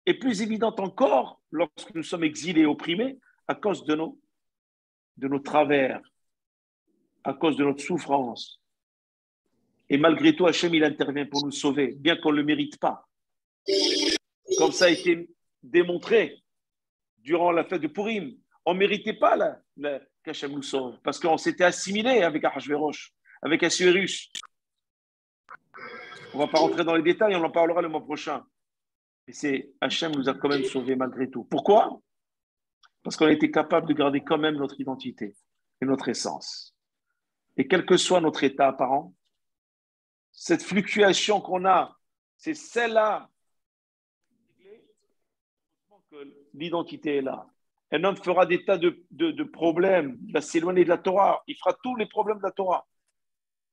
est plus évidente encore lorsque nous sommes exilés et opprimés à cause de nos travers, à cause de notre souffrance. Et malgré tout, Hachem, il intervient pour nous sauver, bien qu'on ne le mérite pas. Comme ça a été démontré durant la fête de Purim. On ne méritait pas qu'Hachem nous sauve, parce qu'on s'était assimilé avec Ahashverosh, avec Assuérus. On ne va pas rentrer dans les détails, on en parlera le mois prochain. Mais Hachem nous a quand même sauvés malgré tout. Pourquoi? Parce qu'on a été capable de garder quand même notre identité et notre essence. Et quel que soit notre état apparent, cette fluctuation qu'on a, c'est celle-là que l'identité est là. Un homme fera des tas de problèmes, il va s'éloigner de la Torah, il fera tous les problèmes de la Torah.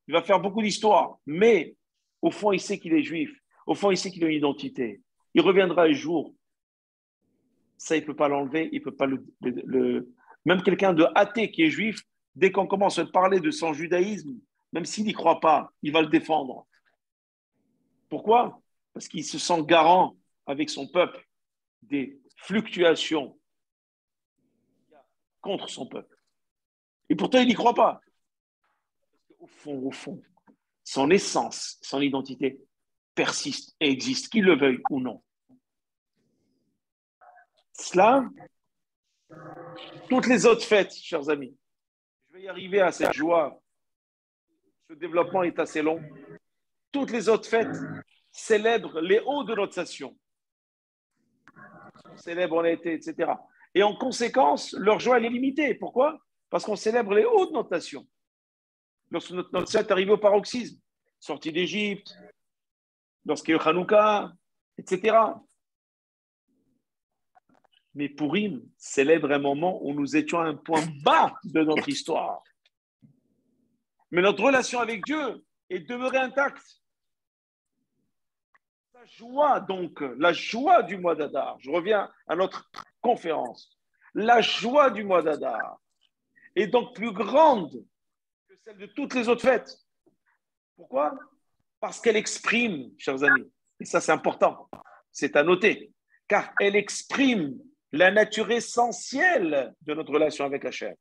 Il va faire beaucoup d'histoires, mais au fond, il sait qu'il est juif. Au fond, il sait qu'il a une identité. Il reviendra un jour. Ça, il ne peut pas l'enlever, il peut pas Même quelqu'un de athée qui est juif, dès qu'on commence à parler de son judaïsme, même s'il n'y croit pas, il va le défendre. Pourquoi? Parce qu'il se sent garant avec son peuple des fluctuations contre son peuple. Et pourtant, il n'y croit pas. Au fond, son essence, son identité persiste et existe, qu'il le veuille ou non. Cela, toutes les autres fêtes, chers amis, je vais y arriver à cette joie. Ce développement est assez long. Toutes les autres fêtes célèbrent les hauts de notre nation. On célèbre, on a été, etc. Et en conséquence, leur joie elle est limitée. Pourquoi? Parce qu'on célèbre les hauts de notre nation. Lorsque notre nation est arrivée au paroxysme, sortie d'Égypte, lorsqu'il y a eu Hanouka, etc. Mais Purim célèbre un moment où nous étions à un point bas de notre histoire. Mais notre relation avec Dieu est demeurée intacte. La joie, donc, la joie du mois d'Adar. Je reviens à notre conférence. La joie du mois d'Adar est donc plus grande que celle de toutes les autres fêtes. Pourquoi? Parce qu'elle exprime, chers amis, et ça c'est important, c'est à noter, car elle exprime la nature essentielle de notre relation avec Hachem.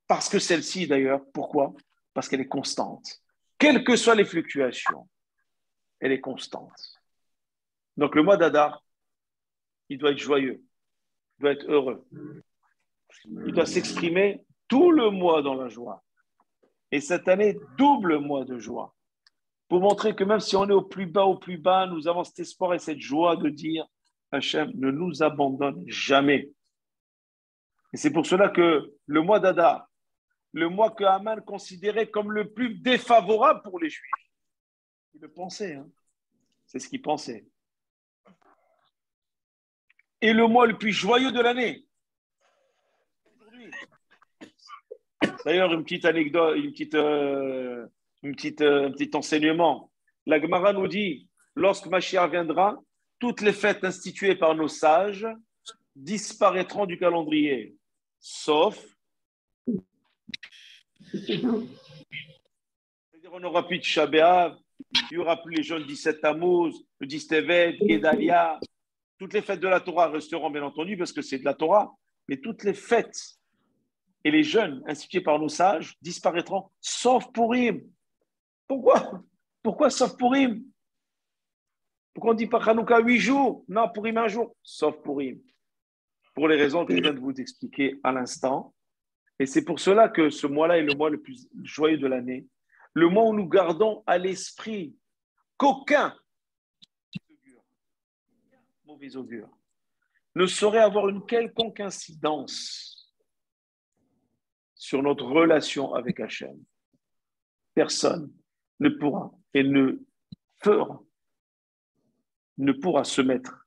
Parce que celle-ci, d'ailleurs, pourquoi? Parce qu'elle est constante. Quelles que soient les fluctuations, elle est constante. Donc le mois d'Adar, il doit être joyeux, il doit être heureux. Il doit s'exprimer tout le mois dans la joie. Et cette année, double mois de joie. Pour montrer que même si on est au plus bas, nous avons cet espoir et cette joie de dire Hachem ne nous abandonne jamais. Et c'est pour cela que le mois d'Adar, le mois que Haman considérait comme le plus défavorable pour les Juifs, il le pensait, hein. C'est ce qu'il pensait. Et le mois le plus joyeux de l'année. Aujourd'hui. D'ailleurs, une petite anecdote, un petit enseignement. La Gemara nous dit, lorsque Mashiach viendra, toutes les fêtes instituées par nos sages disparaîtront du calendrier, sauf, c'est-à-dire on n'aura plus de Tisha B'Av, il n'y aura plus les jeunes 17 Tammuz, le 10 Tevet, Gedalia, toutes les fêtes de la Torah resteront bien entendu parce que c'est de la Torah, mais toutes les fêtes et les jeûnes institués par nos sages disparaîtront, sauf Purim. Pourquoi? Pourquoi sauf Purim? Pourquoi on dit pas Hanouka 8 jours? Non, Purim 1 jour, sauf Purim. Pour les raisons que je viens de vous expliquer à l'instant. Et c'est pour cela que ce mois-là est le mois le plus joyeux de l'année. Le mois où nous gardons à l'esprit qu'aucun mauvais augure ne saurait avoir une quelconque incidence sur notre relation avec Hachem. Personne ne pourra et ne pourra se mettre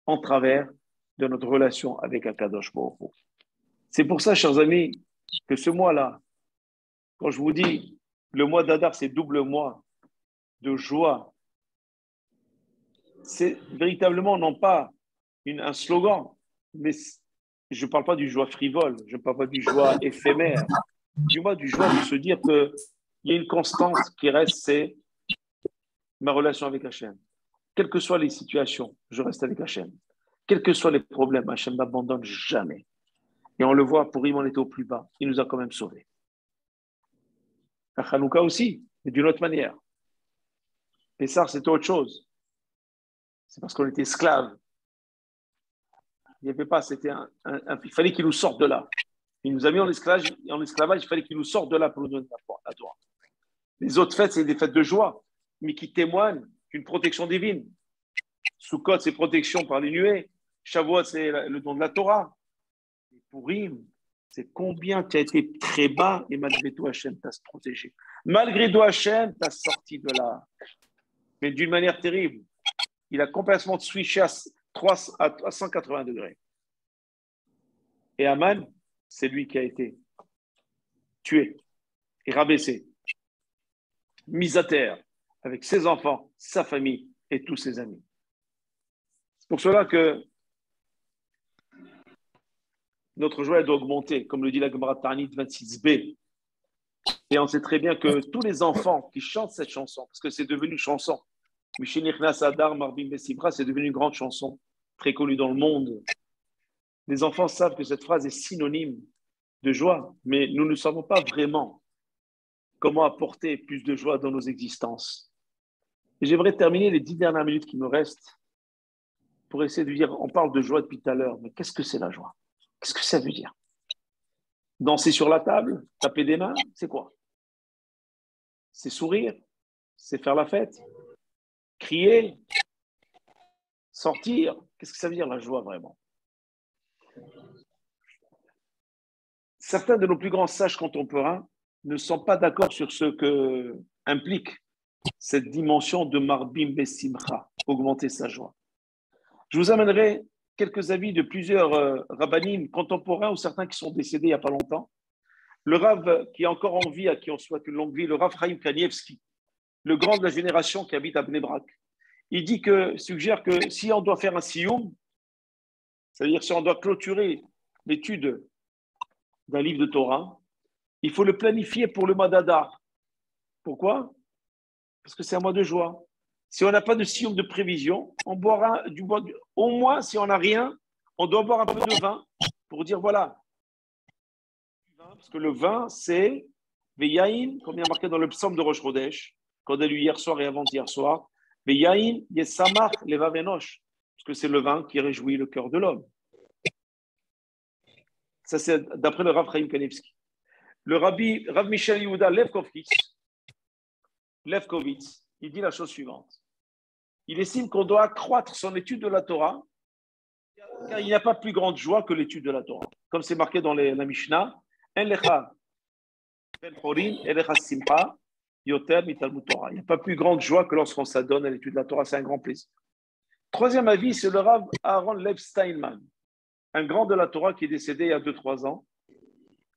en travers de notre relation avec Akadosh Baruch Hu. C'est pour ça, chers amis, que ce mois-là, quand je vous dis le mois d'Adar, c'est double mois de joie, c'est véritablement non pas un slogan, mais je ne parle pas du joie frivole, je ne parle pas du joie éphémère, du joie de se dire qu'il y a une constance qui reste, c'est ma relation avec Hachem. Quelles que soient les situations, je reste avec Hachem. Quels que soient les problèmes, Hachem ne m'abandonne jamais. Et on le voit, pour lui, on était au plus bas. Il nous a quand même sauvés. À Hanouka aussi, mais d'une autre manière. Pessah, c'était autre chose. C'est parce qu'on était esclaves. Il n'y avait pas, il fallait qu'il nous sorte de là. Il nous a mis en esclavage, il fallait qu'il nous sorte de là pour nous donner la Torah. Les autres fêtes, c'est des fêtes de joie, mais qui témoignent d'une protection divine. Sukkot, c'est protection par les nuées. Shavuot, c'est le don de la Torah. Et Purim, c'est combien tu as été très bas et malgré tout, Hachem t'a protégé. Malgré tout, Hachem t'a sorti de là. Mais d'une manière terrible. Il a complètement switché à 180 degrés. Et Haman, c'est lui qui a été tué et rabaissé, mis à terre avec ses enfants, sa famille et tous ses amis. C'est pour cela que notre joie doit augmenter, comme le dit la Gemara Ta'anit 26b. Et on sait très bien que tous les enfants qui chantent cette chanson, parce que c'est devenu une chanson, Mishenichnas Adar Marbim Besibra, c'est devenu une grande chanson, très connue dans le monde. Les enfants savent que cette phrase est synonyme de joie, mais nous ne savons pas vraiment comment apporter plus de joie dans nos existences. Et j'aimerais terminer les 10 dernières minutes qui me restent pour essayer de dire, on parle de joie depuis tout à l'heure, mais qu'est-ce que c'est la joie? Qu'est-ce que ça veut dire? Danser sur la table, taper des mains, c'est quoi? C'est sourire, c'est faire la fête, crier, sortir. Qu'est-ce que ça veut dire la joie vraiment? Certains de nos plus grands sages contemporains ne sont pas d'accord sur ce que implique cette dimension de Marbim Besimcha, augmenter sa joie. Je vous amènerai quelques avis de plusieurs rabbinim contemporains ou certains qui sont décédés il n'y a pas longtemps. Le Rav qui est encore en vie, à qui on souhaite une longue vie, le Rav Chaim Kanievski, le grand de la génération qui habite à Bnei Brak. Il suggère que si on doit faire un siyum, C'est-à-dire, si on doit clôturer l'étude d'un livre de Torah, il faut le planifier pour le mois d'Adar. Pourquoi? Parce que c'est un mois de joie. Si on n'a pas de signe de prévision, on boira au moins, si on n'a rien, on doit boire un peu de vin pour dire voilà. Parce que le vin, c'est Veyaïn, comme il y a marqué dans le psaume de Rosh Chodesh, qu'on a lu hier soir et avant-hier soir. Veyaïn, Yesamach, Levav Enosh. Parce que c'est le vin qui réjouit le cœur de l'homme. Ça, c'est d'après le Rav Chaim Kanevski. Le Rav Michel Yehuda Levkovitz, il dit la chose suivante. Il estime qu'on doit accroître son étude de la Torah, car il n'y a pas plus grande joie que l'étude de la Torah. Comme c'est marqué dans la Mishnah, En lecha ben chorin, en lecha simcha, yoter mitalmud Torah. Il n'y a pas plus grande joie que lorsqu'on s'adonne à l'étude de la Torah, c'est un grand plaisir. Troisième avis, c'est le Rav Aaron Lev Steinman, un grand de la Torah qui est décédé il y a 2-3 ans,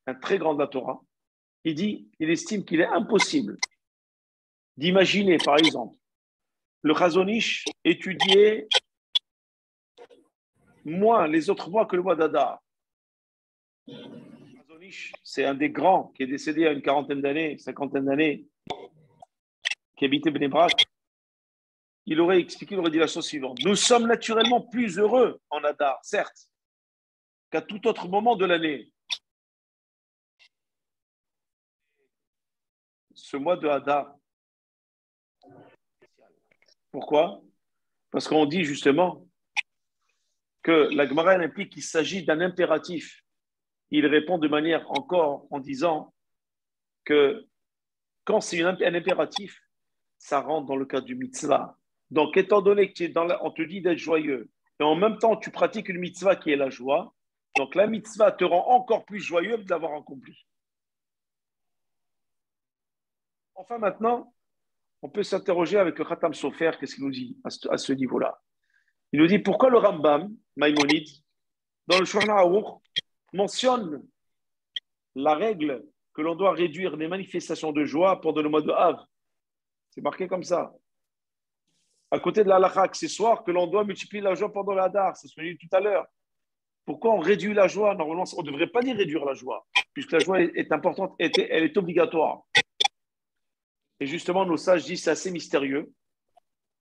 un très grand de la Torah. Il estime qu'il est impossible d'imaginer, par exemple, le Chazon Ish étudier moins les autres mois que le mois d'Adar. Chazon Ish, c'est un des grands qui est décédé il y a une quarantaine d'années, 50 d'années, qui habitait Bnei Brak. Il aurait dit la chose suivante. Nous sommes naturellement plus heureux en Adar, certes, qu'à tout autre moment de l'année. Ce mois de Hadar. Pourquoi? Parce qu'on dit justement que la Gemara implique qu'il s'agit d'un impératif. Il répond de manière encore en disant que quand c'est un impératif, ça rentre dans le cadre du mitzvah. Donc, étant donné que on te dit d'être joyeux, et en même temps, tu pratiques une mitzvah qui est la joie, donc la mitzvah te rend encore plus joyeux de l'avoir accompli. Enfin, maintenant, on peut s'interroger avec le Khatam Sofer, qu'est-ce qu'il nous dit à ce niveau-là? Il nous dit pourquoi le Rambam, Maïmonide, dans le Shulchan Aruch, mentionne la règle que l'on doit réduire les manifestations de joie pendant le mois de Av. C'est marqué comme ça. À côté de la halakha accessoire, que l'on doit multiplier la joie pendant l'Adar, c'est ce que j'ai dit tout à l'heure. Pourquoi on réduit la joie? Normalement, on ne devrait pas dire réduire la joie, puisque la joie est importante, elle est obligatoire. Et justement, nos sages disent c'est assez mystérieux,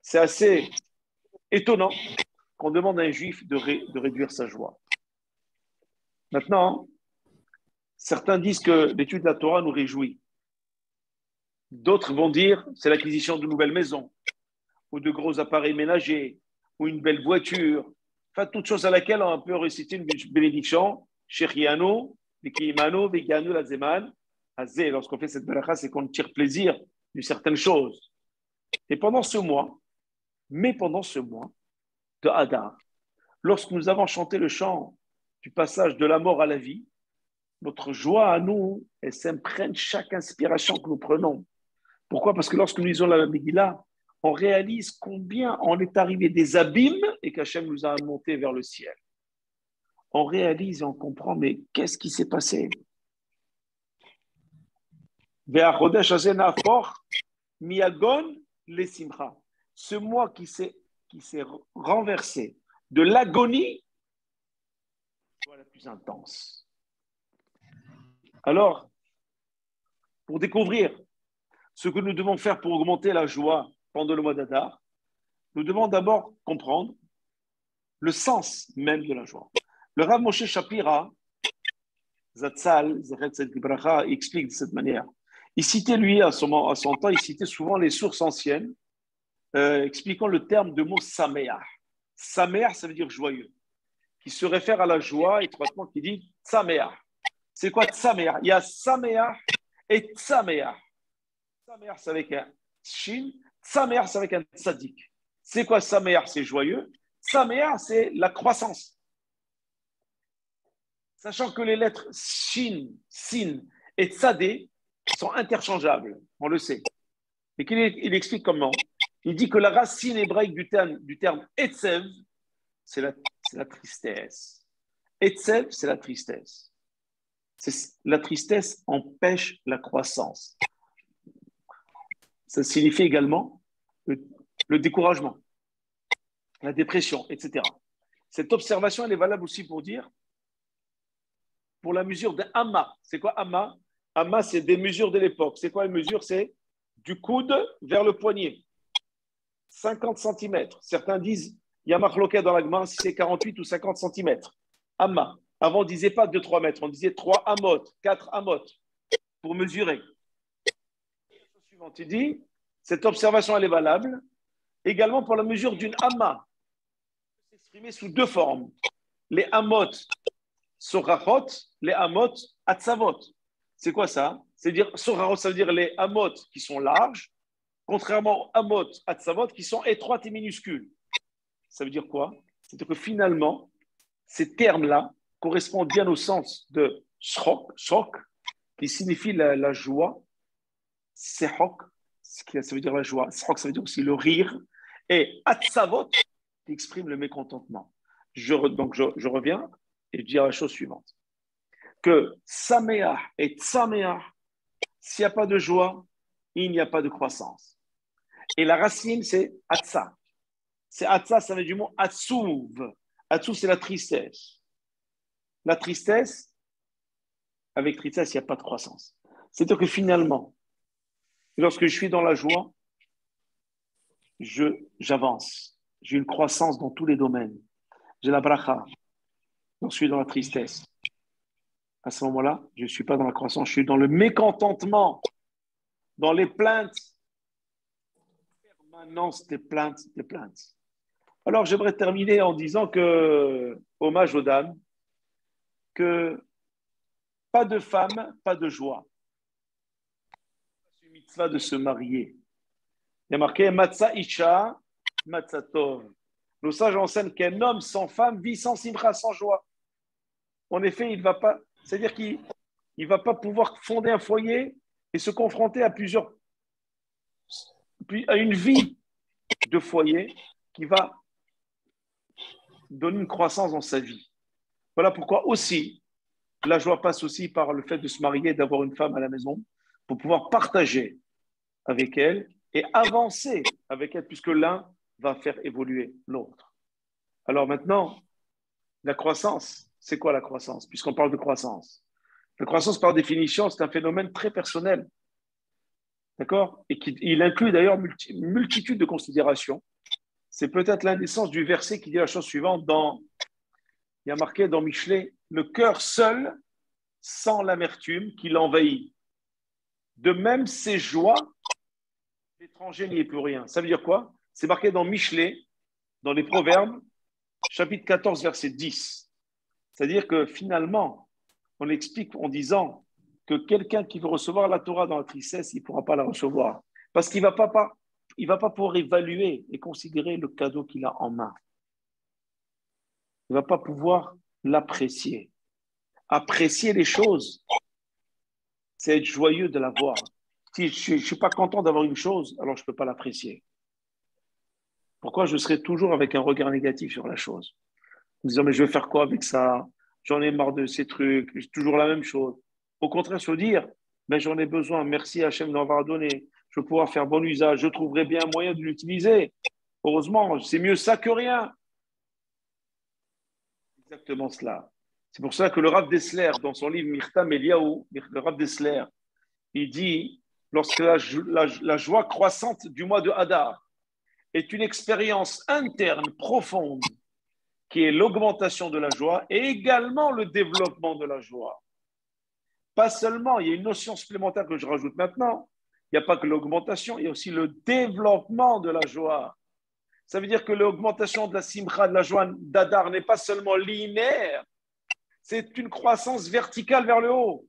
c'est assez étonnant qu'on demande à un juif de réduire sa joie. Maintenant, certains disent que l'étude de la Torah nous réjouit. D'autres vont dire c'est l'acquisition de nouvelles maisons, ou de gros appareils ménagers, ou une belle voiture, enfin, toute chose à laquelle on peut réciter une bénédiction, Shechianu, Vikimanu, Vikianu, Lazeman, Azé. Lorsqu'on fait cette beracha, c'est qu'on tire plaisir d'une certaine chose. Et pendant ce mois de Hadar, lorsque nous avons chanté le chant du passage de la mort à la vie, notre joie à nous, elle s'imprègne chaque inspiration que nous prenons. Pourquoi? Parce que lorsque nous lisons la Megillah, on réalise combien on est arrivé des abîmes et qu'Hachem nous a montés vers le ciel. On réalise et on comprend, mais qu'est-ce qui s'est passé? Ce mois qui s'est renversé de l'agonie, la plus intense. Alors, pour découvrir ce que nous devons faire pour augmenter la joie pendant le mois d'Adar, nous devons d'abord comprendre le sens même de la joie. Le Rav Moshe Shapira, Zatzal, explique de cette manière. Il citait, lui, à son temps, il citait souvent les sources anciennes, expliquant le terme de mot Sameach. Sameach, ça veut dire joyeux, qui se réfère à la joie, étroitement, qui dit Sameach. C'est quoi Sameach? Il y a Sameach et Tsameach. Sameach, c'est avec un shin, Tsameach, c'est avec un tzadik. C'est quoi Sameach? C'est joyeux. Tsameach, c'est la croissance. Sachant que les lettres shin, sin et tzadé sont interchangeables, on le sait. Et il explique comment. Il dit que la racine hébraïque du terme etzev, c'est la tristesse. Etzev, c'est la tristesse. La tristesse empêche la croissance. Ça signifie également le découragement, la dépression, etc. Cette observation, elle est valable aussi pour dire, pour la mesure de Amma. C'est quoi Amma? Amma, c'est des mesures de l'époque. C'est quoi les mesures? C'est du coude vers le poignet. 50 cm. Certains disent, il y a marloquet dans la Gemara si c'est 48 ou 50 cm. Amma. Avant, on ne disait pas 2-3 mètres, on disait 3 amot, 4 amot pour mesurer. Suivante, il dit, cette observation, elle est valable également pour la mesure d'une amma. S'exprimer sous deux formes. Les amot sorachot, les amot atzavot. C'est quoi ça? C'est-à-dire, sorachot, ça veut dire les amot qui sont larges, contrairement aux amot atzavot qui sont étroites et minuscules. Ça veut dire quoi? C'est-à-dire que finalement, ces termes-là correspondent bien au sens de shok, qui signifie la joie, sehok, ça veut dire la joie, sehok, ça veut dire aussi le rire, et atzavot, qui exprime le mécontentement. Donc je reviens et je dis la chose suivante, que sameach et tsameach, s'il n'y a pas de joie, il n'y a pas de croissance. Et la racine, c'est atsa. C'est atsa, ça vient du mot atsouv. Atsouv, c'est la tristesse. La tristesse, avec tristesse, il n'y a pas de croissance. C'est-à-dire que finalement, lorsque je suis dans la joie, j'avance. J'ai une croissance dans tous les domaines. J'ai la bracha. Lorsque je suis dans la tristesse, à ce moment-là, je ne suis pas dans la croissance, je suis dans le mécontentement, dans les plaintes. Permanence des plaintes, des plaintes. Alors, j'aimerais terminer en disant que, hommage aux dames, que pas de femme, pas de joie. C'est une mitzvah de se marier. Il y a marqué Matzah Isha, Matzah Tov. Nos sages enseignent qu'un homme sans femme vit sans simcha, sans joie. En effet, il va pas, c'est-à-dire qu'il ne va pas pouvoir fonder un foyer et se confronter à à une vie de foyer qui va donner une croissance dans sa vie. Voilà pourquoi aussi la joie passe aussi par le fait de se marier et d'avoir une femme à la maison pour pouvoir partager avec elle et avancer avec elle, puisque l'un va faire évoluer l'autre. Alors maintenant, la croissance, c'est quoi la croissance? Puisqu'on parle de croissance. La croissance, par définition, c'est un phénomène très personnel. D'accord? Et il inclut d'ailleurs une multitude de considérations. C'est peut-être l'un des sens du verset qui dit la chose suivante. Il y a marqué dans Michelet, le cœur seul, sans l'amertume qui l'envahit. De même, ses joies, l'étranger n'y est plus rien. Ça veut dire quoi? C'est marqué dans Michelet, dans les Proverbes, chapitre 14, verset 10. C'est-à-dire que finalement, on explique en disant que quelqu'un qui veut recevoir la Torah dans la tristesse, il ne pourra pas la recevoir. Parce qu'il ne va pas pouvoir évaluer et considérer le cadeau qu'il a en main. Il ne va pas pouvoir l'apprécier. Apprécier les choses, c'est être joyeux de l'avoir. Si je ne suis pas content d'avoir une chose, alors je ne peux pas l'apprécier. Pourquoi je serai toujours avec un regard négatif sur la chose? En disant, mais je vais faire quoi avec ça? J'en ai marre de ces trucs, c'est toujours la même chose. Au contraire, se dire, mais j'en ai besoin, merci Hachem d'en avoir donné, je vais pouvoir faire bon usage, je trouverai bien un moyen de l'utiliser. Heureusement, c'est mieux ça que rien. Exactement cela. C'est pour ça que le Rav Dessler, dans son livre Mirtam Eliaou, le Rav Dessler, il dit, lorsque la joie croissante du mois de Hadar est une expérience interne profonde, qui est l'augmentation de la joie et également le développement de la joie. Pas seulement, il y a une notion supplémentaire que je rajoute maintenant, il n'y a pas que l'augmentation, il y a aussi le développement de la joie. Ça veut dire que l'augmentation de la simcha, de la joie d'Adar n'est pas seulement linéaire, c'est une croissance verticale vers le haut.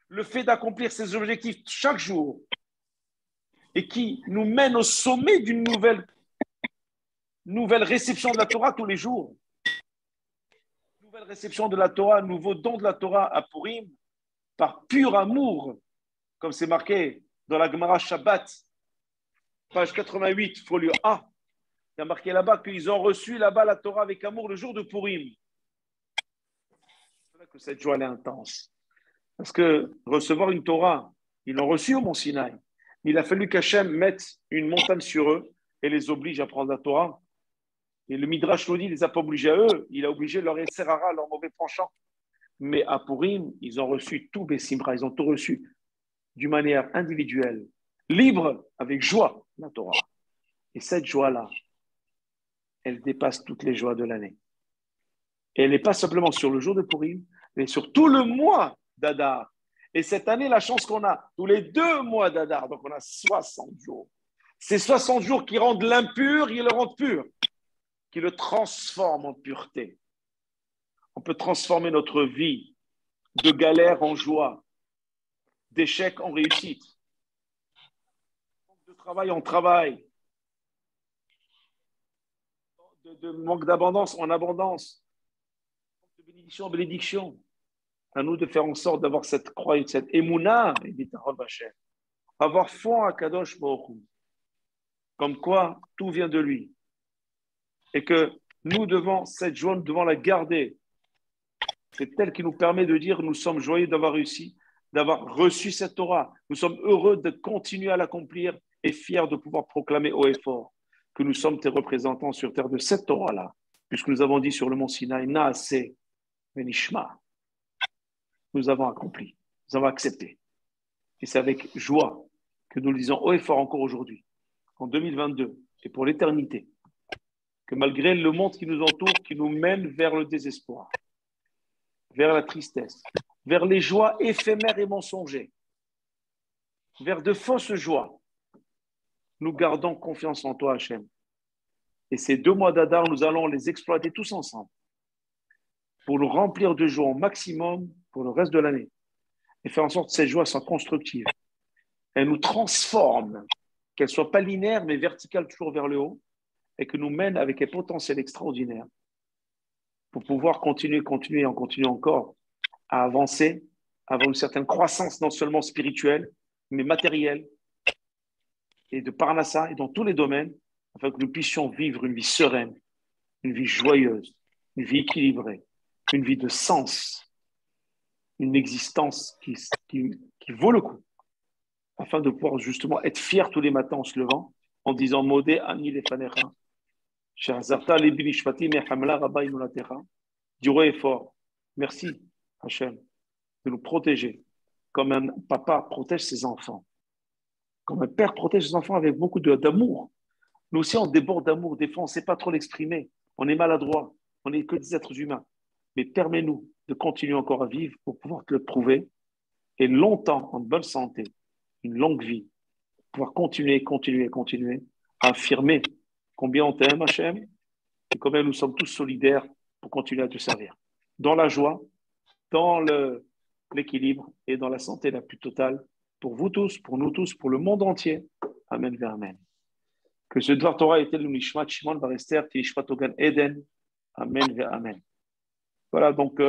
Le fait d'accomplir ces objectifs chaque jour et qui nous mène au sommet d'une nouvelle réception de la Torah tous les jours. Nouvelle réception de la Torah, nouveau don de la Torah à Purim, par pur amour, comme c'est marqué dans la Gemara Shabbat, page 88, folio A. Il y a marqué là-bas qu'ils ont reçu là-bas la Torah avec amour le jour de Purim. C'est vrai que cette joie elle est intense. Parce que recevoir une Torah, ils l'ont reçue au Mont Sinaï. Il a fallu qu'Hachem mette une montagne sur eux et les oblige à prendre la Torah. Et le Midrash nous dit, il ne les a pas obligés à eux, il a obligé leur Esserara, leur mauvais penchant. Mais à Purim, ils ont reçu tout Bessimra, ils ont tout reçu d'une manière individuelle, libre, avec joie, la Torah. Et cette joie-là, elle dépasse toutes les joies de l'année. Et elle n'est pas simplement sur le jour de Purim, mais sur tout le mois d'Adar. Et cette année, la chance qu'on a, tous les 2 mois d'Adar, donc on a 60 jours. Ces 60 jours qui rendent l'impur, ils le rendent pur, qui le transforment en pureté. On peut transformer notre vie de galère en joie, d'échec en réussite, de travail en travail, de manque d'abondance en abondance, de bénédiction en bénédiction. À nous de faire en sorte d'avoir cette croyance, cette émouna, avoir foi à Kadosh Baruch Hu. Comme quoi, tout vient de lui. Et que nous devons, cette joie, nous devons la garder. C'est elle qui nous permet de dire, nous sommes joyeux d'avoir réussi, d'avoir reçu cette Torah. Nous sommes heureux de continuer à l'accomplir et fiers de pouvoir proclamer haut et fort que nous sommes tes représentants sur terre de cette Torah-là. Puisque nous avons dit sur le mont Sinaï, Naase Venishma. Nous avons accompli, nous avons accepté. Et c'est avec joie que nous le disons haut et fort encore aujourd'hui, en 2022 et pour l'éternité, que malgré le monde qui nous entoure, qui nous mène vers le désespoir, vers la tristesse, vers les joies éphémères et mensongères, vers de fausses joies, nous gardons confiance en toi, Hachem. Et ces 2 mois d'Adar, nous allons les exploiter tous ensemble pour nous remplir de joie au maximum pour le reste de l'année et faire en sorte que ces joies soient constructives. Elles nous transforment, qu'elles ne soient pas linéaires mais verticales toujours vers le haut et que nous mènent avec un potentiel extraordinaire pour pouvoir continuer encore à avancer, à avoir une certaine croissance non seulement spirituelle mais matérielle et de parnassa et dans tous les domaines afin que nous puissions vivre une vie sereine, une vie joyeuse, une vie équilibrée, une vie de sens, une existence qui vaut le coup, afin de pouvoir justement être fiers tous les matins en se levant, en disant Modé Ani Lefanecha, Sherzarta Lebi Nishpati Mehamla Rabba Inunatecha, du roi est fort. Merci, Hachem, de nous protéger, comme un papa protège ses enfants, comme un père protège ses enfants avec beaucoup d'amour. Nous aussi, on déborde d'amour. Des fois, on ne sait pas trop l'exprimer. On est maladroit. On n'est que des êtres humains. Mais permets-nous de continuer encore à vivre pour pouvoir te le prouver et longtemps, en bonne santé, une longue vie, pouvoir continuer à affirmer combien on t'aime, Hachem, et combien nous sommes tous solidaires pour continuer à te servir. Dans la joie, dans l'équilibre et dans la santé la plus totale pour vous tous, pour nous tous, pour le monde entier. Amen, amen. Que ce Dvar Torah était le Nishmat Shimon Bar Esther, Nishmat Ogan Eden. Amen, amen. Voilà, donc.